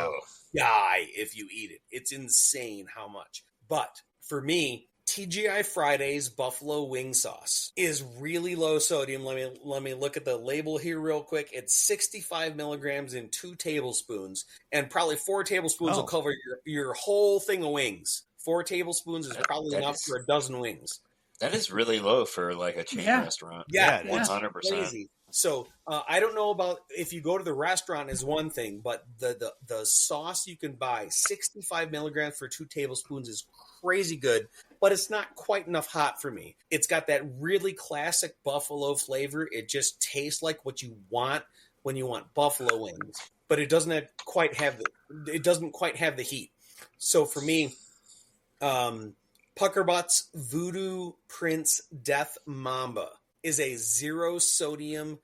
die if you eat it. It's insane how much. But for me, TGI Fridays buffalo wing sauce is really low sodium. Let me look at the label here real quick. It's 65 milligrams in 2 tablespoons, and probably 4 tablespoons will cover your whole thing of wings. 4 tablespoons is probably enough for a dozen wings. That is really low for like a chain restaurant. Yeah, 100%. Crazy. So I don't know about if you go to the restaurant is one thing, but the sauce you can buy, 65 milligrams for 2 tablespoons is crazy good, but it's not quite enough hot for me. It's got that really classic buffalo flavor. It just tastes like what you want when you want buffalo wings, but it doesn't quite have the heat. So for me, Puckerbutt's Voodoo Prince Death Mamba is a 0 sodium,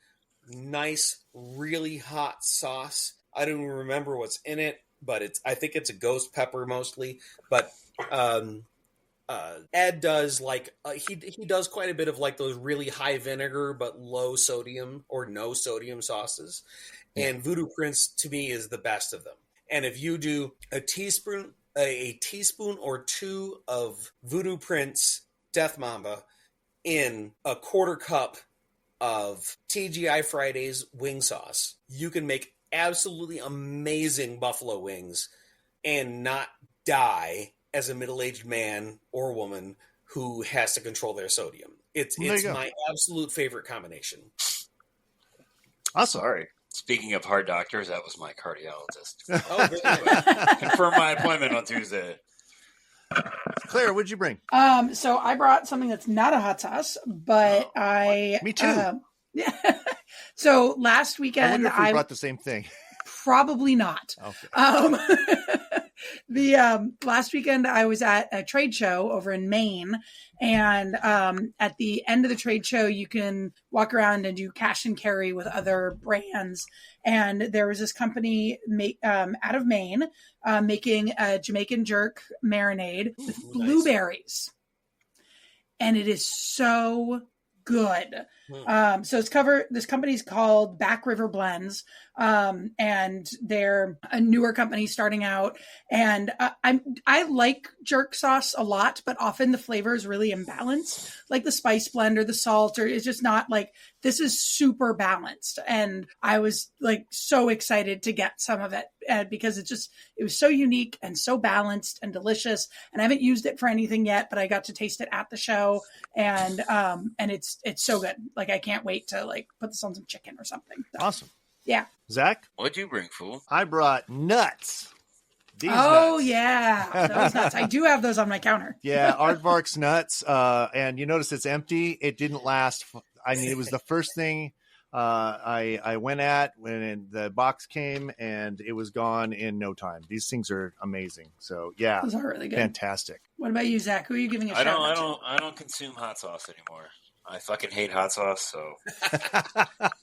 nice, really hot sauce. I don't even remember what's in it, but I think it's a ghost pepper mostly. But Ed does he does quite a bit of like those really high vinegar but low sodium or no sodium sauces. And Voodoo Prince to me is the best of them. And if you do a teaspoon or 2 of Voodoo Prince Death Mamba in a quarter cup of TGI Fridays wing sauce, you can make absolutely amazing buffalo wings and not die as a middle-aged man or woman who has to control their sodium. It's my absolute favorite combination. Awesome. Sorry. Speaking of heart doctors, that was my cardiologist. Oh, confirm my appointment on Tuesday. Claire, what'd you bring? So I brought something that's not a hot sauce, but me too. So last weekend, I wonder if we brought the same thing. Probably not. Okay. The last weekend I was at a trade show over in Maine, and at the end of the trade show, you can walk around and do cash and carry with other brands. And there was this company out of Maine making a Jamaican jerk marinade with blueberries, and it is so good. So this company's called Back River Blends, and they're a newer company starting out. And I like jerk sauce a lot, but often the flavor is really imbalanced, like the spice blend or the salt, or it's just not like, this is super balanced. And I was like so excited to get some of it because it was so unique and so balanced and delicious. And I haven't used it for anything yet, but I got to taste it at the show, and it's so good. Like, I can't wait to like put this on some chicken or something. So, awesome. Yeah. Zach? What'd you bring, fool? I brought nuts. These nuts. Yeah. Those nuts. I do have those on my counter. Yeah. Aardvark's nuts. And you notice it's empty. It didn't last. I mean, it was the first thing I went at when the box came, and it was gone in no time. These things are amazing. So yeah. Those are really good. Fantastic. What about you, Zach? Who are you giving a shout out to? I don't consume hot sauce anymore. I fucking hate hot sauce, so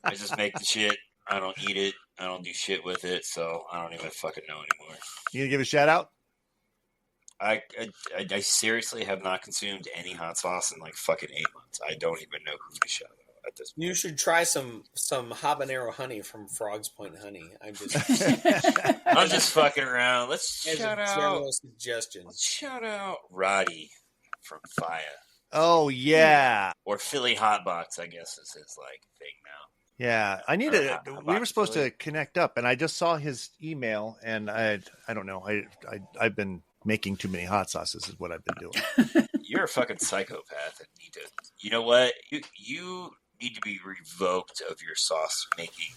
I just make the shit. I don't eat it. I don't do shit with it, so I don't even fucking know anymore. You gonna give a shout out? I seriously have not consumed any hot sauce in like fucking 8 months. I don't even know who to shout out at this point. You should try some habanero honey from Frog's Point Honey. I'm just fucking around. Let's shout out. Suggestions. Let's shout out Roddy from Faya. Oh yeah. Or Philly Hotbox, I guess is his like thing now. Yeah, I need to. We were supposed to connect up, and I just saw his email, and I don't know. I've been making too many hot sauces, is what I've been doing. You're a fucking psychopath, and need to. You know what? You need to be revoked of your sauce making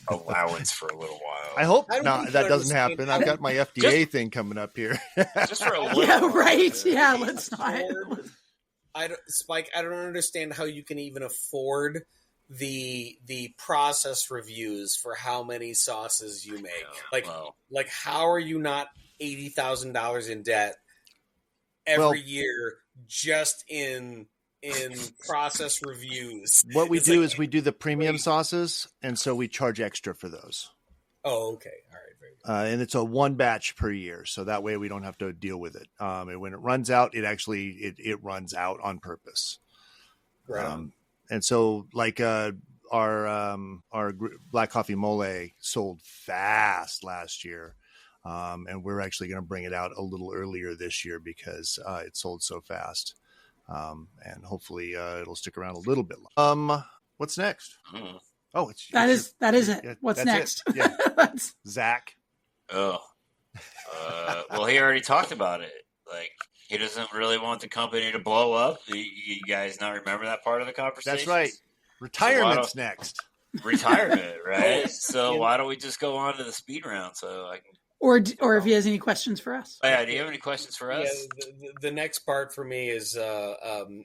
allowance for a little while. I hope not. That doesn't happen. I've got my FDA thing coming up here. Just for a little. Yeah, while. right. Yeah, let's not. Spike, I don't understand how you can even afford the process reviews for how many sauces you make. Like how are you not $80,000 in debt every year just in process reviews? What we do is we do the premium sauces, and so we charge extra for those. Oh, okay. All right. Very good. And it's a one batch per year, so that way we don't have to deal with it. And when it runs out, it runs out on purpose. Right. And so, like our black coffee mole sold fast last year, and we're actually going to bring it out a little earlier this year because it sold so fast, and hopefully it'll stick around a little bit. What's next? Oh, that is it. Yeah, what's next? It. Yeah. Zach. Oh, well, he already talked about it. Like, he doesn't really want the company to blow up. You guys not remember that part of the conversation? That's right. Retirement's next. Retirement, right? So why don't we just go on to the speed round so I can... Or if he has any questions for us. Oh, yeah, do you have any questions for us? Yeah, the next part for me is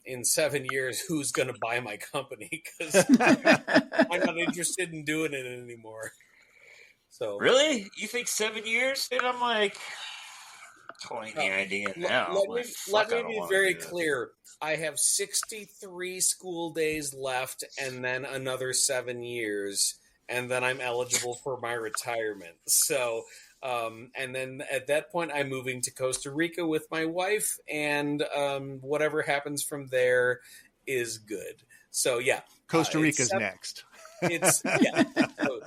in 7 years, who's going to buy my company? Because I'm not interested in doing it anymore. So really? You think 7 years? And I'm like, toying the idea now. Let me be very clear. I have 63 school days left and then another 7 years, and then I'm eligible for my retirement. So... and then at that point, I'm moving to Costa Rica with my wife, and whatever happens from there is good. So yeah, Costa Rica's next. It's so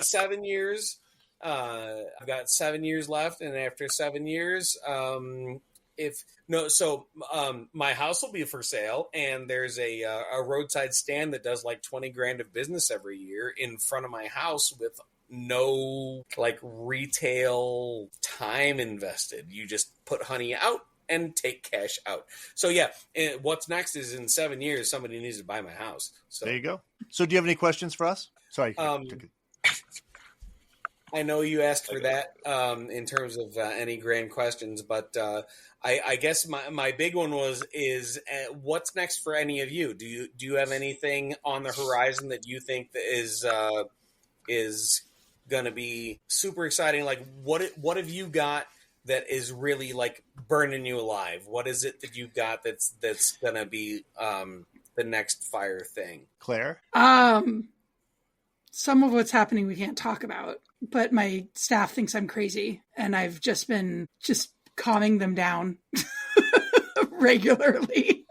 7 years. I've got 7 years left, and after 7 years, my house will be for sale, and there's a roadside stand that does like 20 grand of business every year in front of my house with no like retail time invested. You just put honey out and take cash out. So yeah, what's next is in 7 years, somebody needs to buy my house. So there you go. So do you have any questions for us? Sorry. I know you asked for that in terms of any grand questions, but I guess my big one is what's next for any of you? Do you have anything on the horizon that you think that is going to be super exciting? Like what have you got that is really like burning you alive? What is it that you've got that's going to be the next fire thing? Claire? Some of what's happening we can't talk about, but my staff thinks I'm crazy, and I've just been calming them down regularly.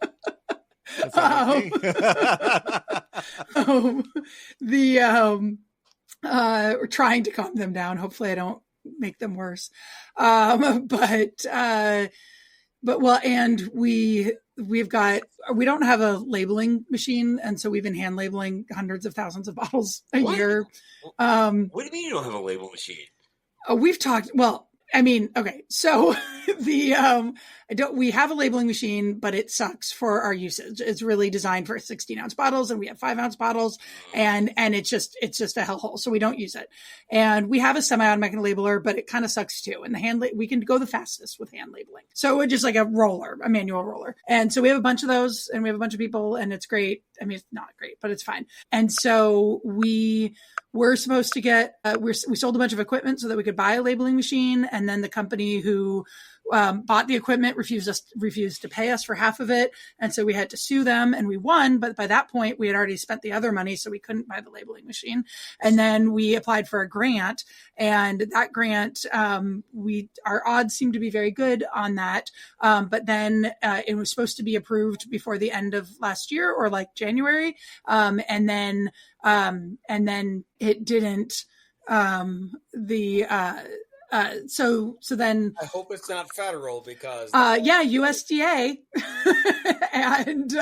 We're trying to calm them down. Hopefully I don't make them worse. And we don't have a labeling machine. And so we've been hand labeling hundreds of thousands of bottles a year. What do you mean you don't have a label machine? We've talked, okay. So we have a labeling machine, but it sucks for our usage. It's really designed for 16-ounce bottles, and we have 5-ounce bottles, and it's just a hellhole. So we don't use it. And we have a semi-automatic labeler, but it kind of sucks too. And we can go the fastest with hand labeling. So it's just like a manual roller. And so we have a bunch of those, and we have a bunch of people, and it's great. I mean, it's not great, but it's fine. And so we're supposed to get, we sold a bunch of equipment so that we could buy a labeling machine. And then the company who bought the equipment refused to pay us for half of it. And so we had to sue them, and we won. But by that point, we had already spent the other money, so we couldn't buy the labeling machine. And then we applied for a grant, and that grant, our odds seemed to be very good on that. But then it was supposed to be approved before the end of last year, or like January. And then it didn't. So then I hope it's not federal, because USDA and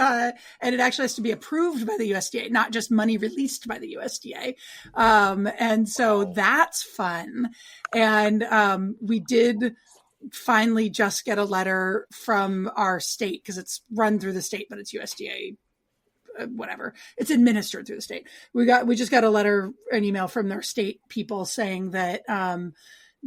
it actually has to be approved by the USDA, not just money released by the USDA. And so that's fun. And we did finally just get a letter from our state, because it's run through the state, but it's USDA whatever, it's administered through the state. We just got an email from their state people saying that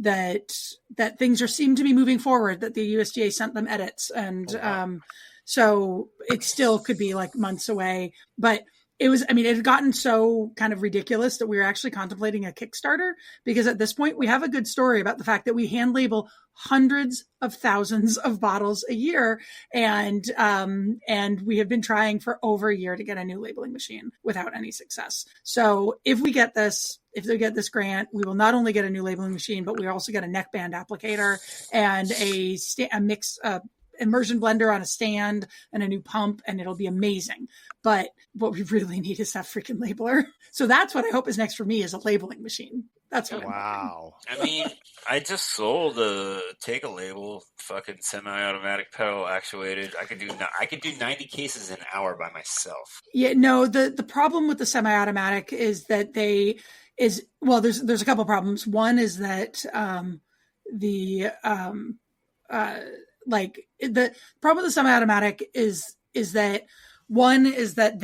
that things seem to be moving forward, that the USDA sent them edits. And so it still could be like months away, but it had gotten so kind of ridiculous that we were actually contemplating a Kickstarter, because at this point we have a good story about the fact that we hand label hundreds of thousands of bottles a year. And we have been trying for over a year to get a new labeling machine without any success. So if they get this grant, we will not only get a new labeling machine, but we also get a neckband applicator and a immersion blender on a stand and a new pump, and it'll be amazing. But what we really need is that freaking labeler. So that's what I hope is next for me, is a labeling machine. That's what wow. I mean, I just sold a Take a Label fucking semi-automatic pedal actuated. I could do 90 cases an hour by myself. Yeah, no, the problem with the semi-automatic is that there's a couple problems. One is that Like the problem with the semi-automatic is that one is that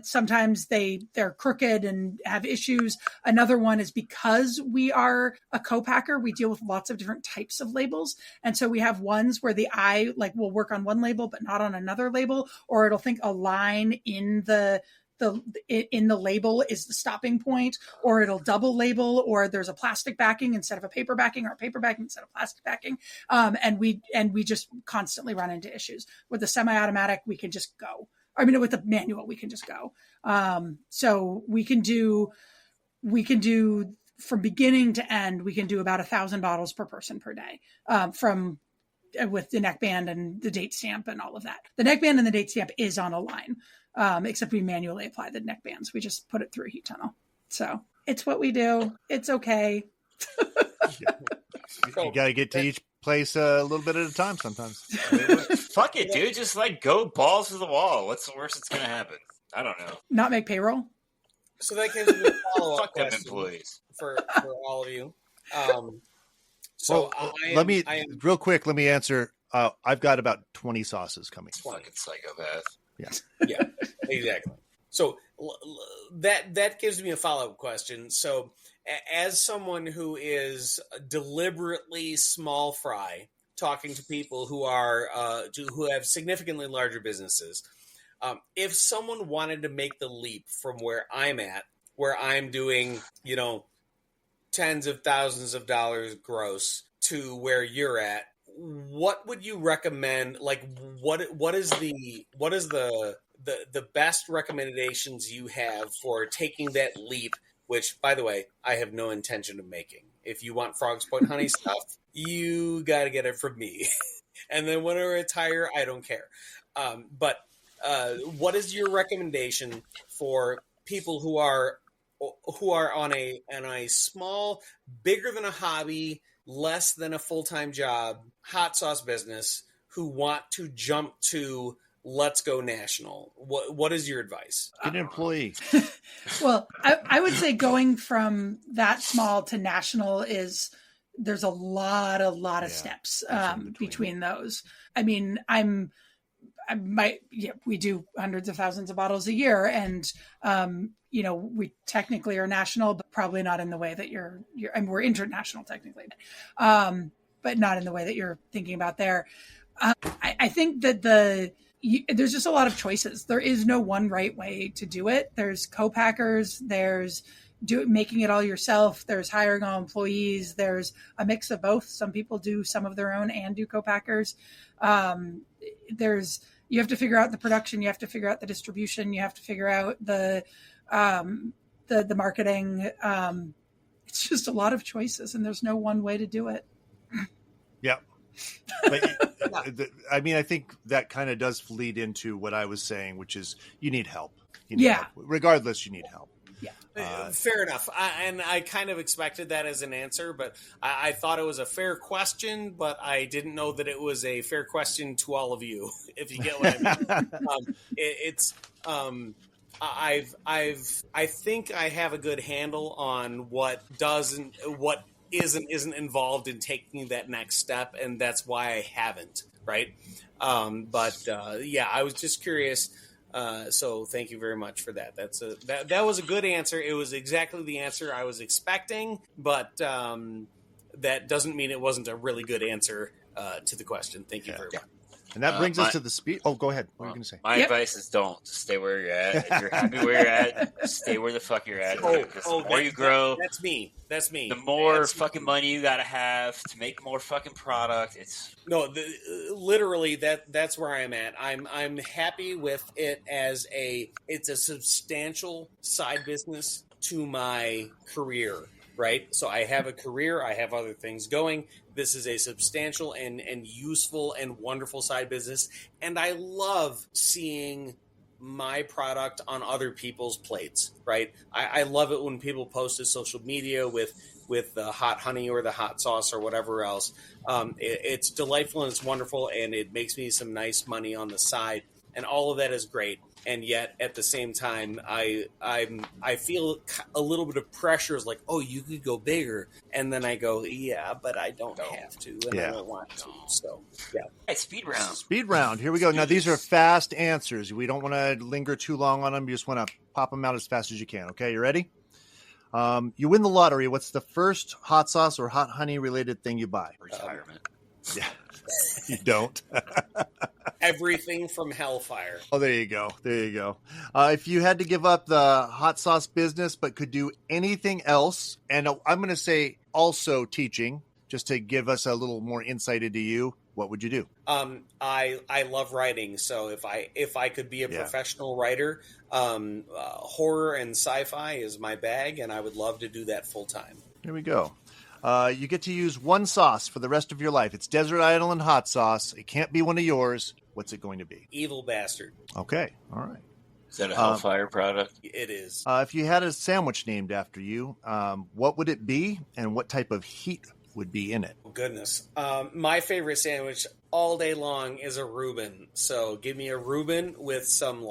sometimes they're crooked and have issues. Another one is because we are a co-packer, we deal with lots of different types of labels. And so we have ones where the eye like will work on one label, but not on another label, or it'll think a line in the label is the stopping point, or it'll double label, or there's a plastic backing instead of a paper backing, or a paper backing instead of plastic backing. And we just constantly run into issues. With the semi-automatic, we can just go. I mean, with the manual, we can just go. So we can do from beginning to end, we can do about 1,000 bottles per person per day, with the neckband and the date stamp and all of that. The neckband and the date stamp is on a line. Except we manually apply the neck bands. We just put it through a heat tunnel. So it's what we do. It's okay. You got to get to each place a little bit at a time sometimes. Fuck it, dude. Just like go balls to the wall. What's the worst that's going to happen? I don't know. Not make payroll? So that gives me a follow-up Fuck them question employees. for all of you. Real quick, let me answer. I've got about 20 sauces coming. Fucking psychopath. Yeah, exactly. So that gives me a follow-up question. So as someone who is deliberately small fry, talking to people who have significantly larger businesses, if someone wanted to make the leap from where I'm at, where I'm doing, tens of thousands of dollars gross, to where you're at, what would you recommend? Like, what is the best recommendations you have for taking that leap? Which, by the way, I have no intention of making. If you want Frog's Point honey stuff, you got to get it from me. And then when I retire, I don't care. But what is your recommendation for people who are on a small, bigger than a hobby, less than a full-time job, hot sauce business, who want to jump to let's go national? What is your advice? Get an employee. Well, I would say going from that small to national there's a lot of steps between those. I mean, we do hundreds of thousands of bottles a year, and we technically are national, but probably not in the way that you're we're international technically, but not in the way that you're thinking about there. I think that there's just a lot of choices. There is no one right way to do it. There's co-packers, there's making it all yourself, there's hiring all employees, there's a mix of both. Some people do some of their own and do co-packers. You have to figure out the production, you have to figure out the distribution, you have to figure out the marketing. It's just a lot of choices, and there's no one way to do it. Yeah. But, I think that kind of does lead into what I was saying, which is you need help. Help. Regardless, you need help. Yeah. Fair enough. I kind of expected that as an answer, but I thought it was a fair question, but I didn't know that it was a fair question to all of you, if you get what I mean. I think I have a good handle on what isn't involved in taking that next step, and that's why I haven't, right? I was just curious. So thank you very much for that. That was a good answer. It was exactly the answer I was expecting, but that doesn't mean it wasn't a really good answer to the question. Thank you very much. And that brings us to the speed. Oh, go ahead. What are you going to say? My advice is don't. Just stay where you're at. If you're happy where you're at, stay where the fuck you're at. Because the more you grow, that's me. The more fucking money you got to have to make more fucking product. Literally that's where I am at. I'm happy with it as it's a substantial side business to my career. Right. So I have a career. I have other things going. This is a substantial and useful and wonderful side business. And I love seeing my product on other people's plates. Right. I love it when people post to social media with the hot honey or the hot sauce or whatever else. It's delightful and it's wonderful. And it makes me some nice money on the side. and all of that is great. And yet, at the same time, I feel a little bit of pressure. Is like, oh, you could go bigger, and then I go, yeah, but I don't have to, and I don't want to. So, yeah. Hey, speed round. Speed round. Here we go. Now, these are fast answers. We don't want to linger too long on them. You just want to pop them out as fast as you can. Okay, you ready? You win the lottery. What's the first hot sauce or hot honey related thing you buy? Retirement. Yeah, you don't. Everything from Hellfire. Oh, there you go. There you go. If you had to give up the hot sauce business but could do anything else, and I'm going to say also teaching, just to give us a little more insight into you, what would you do? I love writing, so if I could be a professional writer, horror and sci-fi is my bag, and I would love to do that full time. Here we go. You get to use one sauce for the rest of your life. It's Desert Island hot sauce. It can't be one of yours. What's it going to be? Evil Bastard. Okay. All right. Is that a Hellfire product? It is. If you had a sandwich named after you, what would it be, and what type of heat would be in it? Oh, goodness. My favorite sandwich all day long is a Reuben. So give me a Reuben with some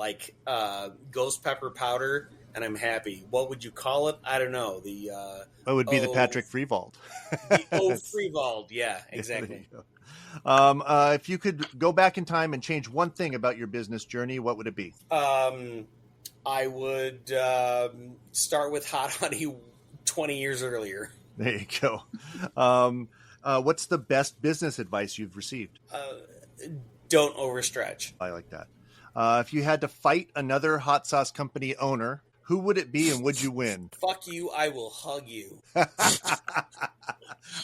ghost pepper powder, and I'm happy. What would you call it? I don't know. It would be the Patrick Freivald. Freivald. Yeah, exactly. If you could go back in time and change one thing about your business journey, what would it be? I would start with hot honey 20 years earlier. There you go. What's the best business advice you've received? Don't overstretch. I like that. If you had to fight another hot sauce company owner, who would it be, and would you win? Fuck you, I will hug you.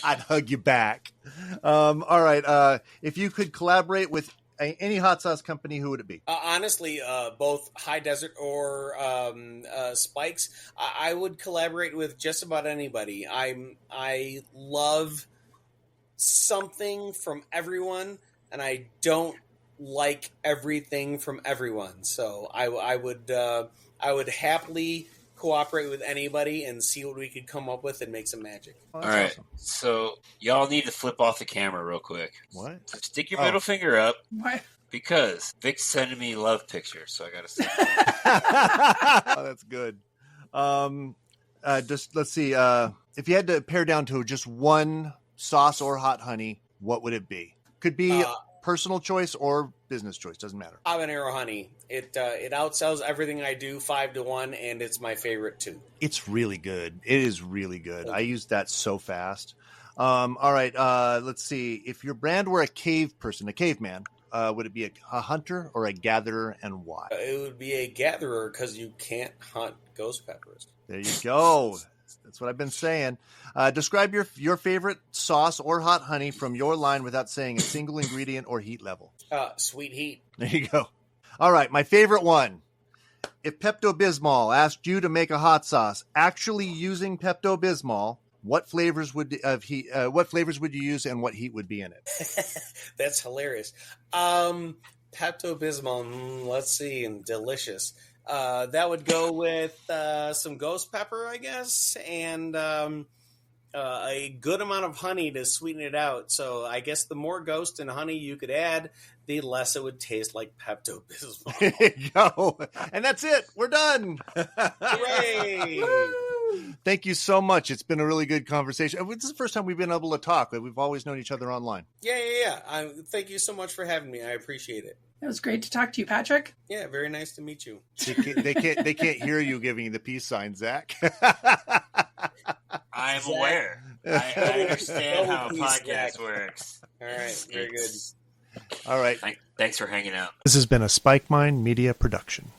I'd hug you back. All right. If you could collaborate with any hot sauce company, who would it be? Honestly, both High Desert or Spike's. I would collaborate with just about anybody. I love something from everyone, and I don't like everything from everyone. So I would happily cooperate with anybody and see what we could come up with and make some magic. Oh, all right. Awesome. So y'all need to flip off the camera real quick. What? So stick your middle finger up. What? Because Vic's sending me love pictures, so I got to say. Oh, that's good. Just let's see. If you had to pare down to just one sauce or hot honey, what would it be? Could be personal choice or business choice. Doesn't matter. Habanero honey. It outsells everything I do 5-1, and it's my favorite too. It's really good. It is really good. I use that so fast. All right. Let's see. If your brand were a caveman, would it be a hunter or a gatherer, and why? It would be a gatherer because you can't hunt ghost peppers. There you go. That's what I've been saying. Describe your favorite sauce or hot honey from your line without saying a single ingredient or heat level. Sweet heat. There you go. All right, my favorite one. If Pepto-Bismol asked you to make a hot sauce actually using Pepto-Bismol, what flavors would you use, and what heat would be in it? That's hilarious. Pepto-Bismol, let's see, and delicious. That would go with some ghost pepper, I guess, and a good amount of honey to sweeten it out. So I guess the more ghost and honey you could add, the less it would taste like Pepto-Bismol. There you go. And that's it. We're done. Hooray! Thank you so much. It's been a really good conversation. This is the first time we've been able to talk. We've always known each other online. Yeah. Thank you so much for having me. I appreciate it. It was great to talk to you, Patrick. Yeah, very nice to meet you. They can't hear you giving the peace sign, Zach. I'm aware. I understand how a podcast works. All right, very good. All right. Thanks for hanging out. This has been a Spike Mind Media production.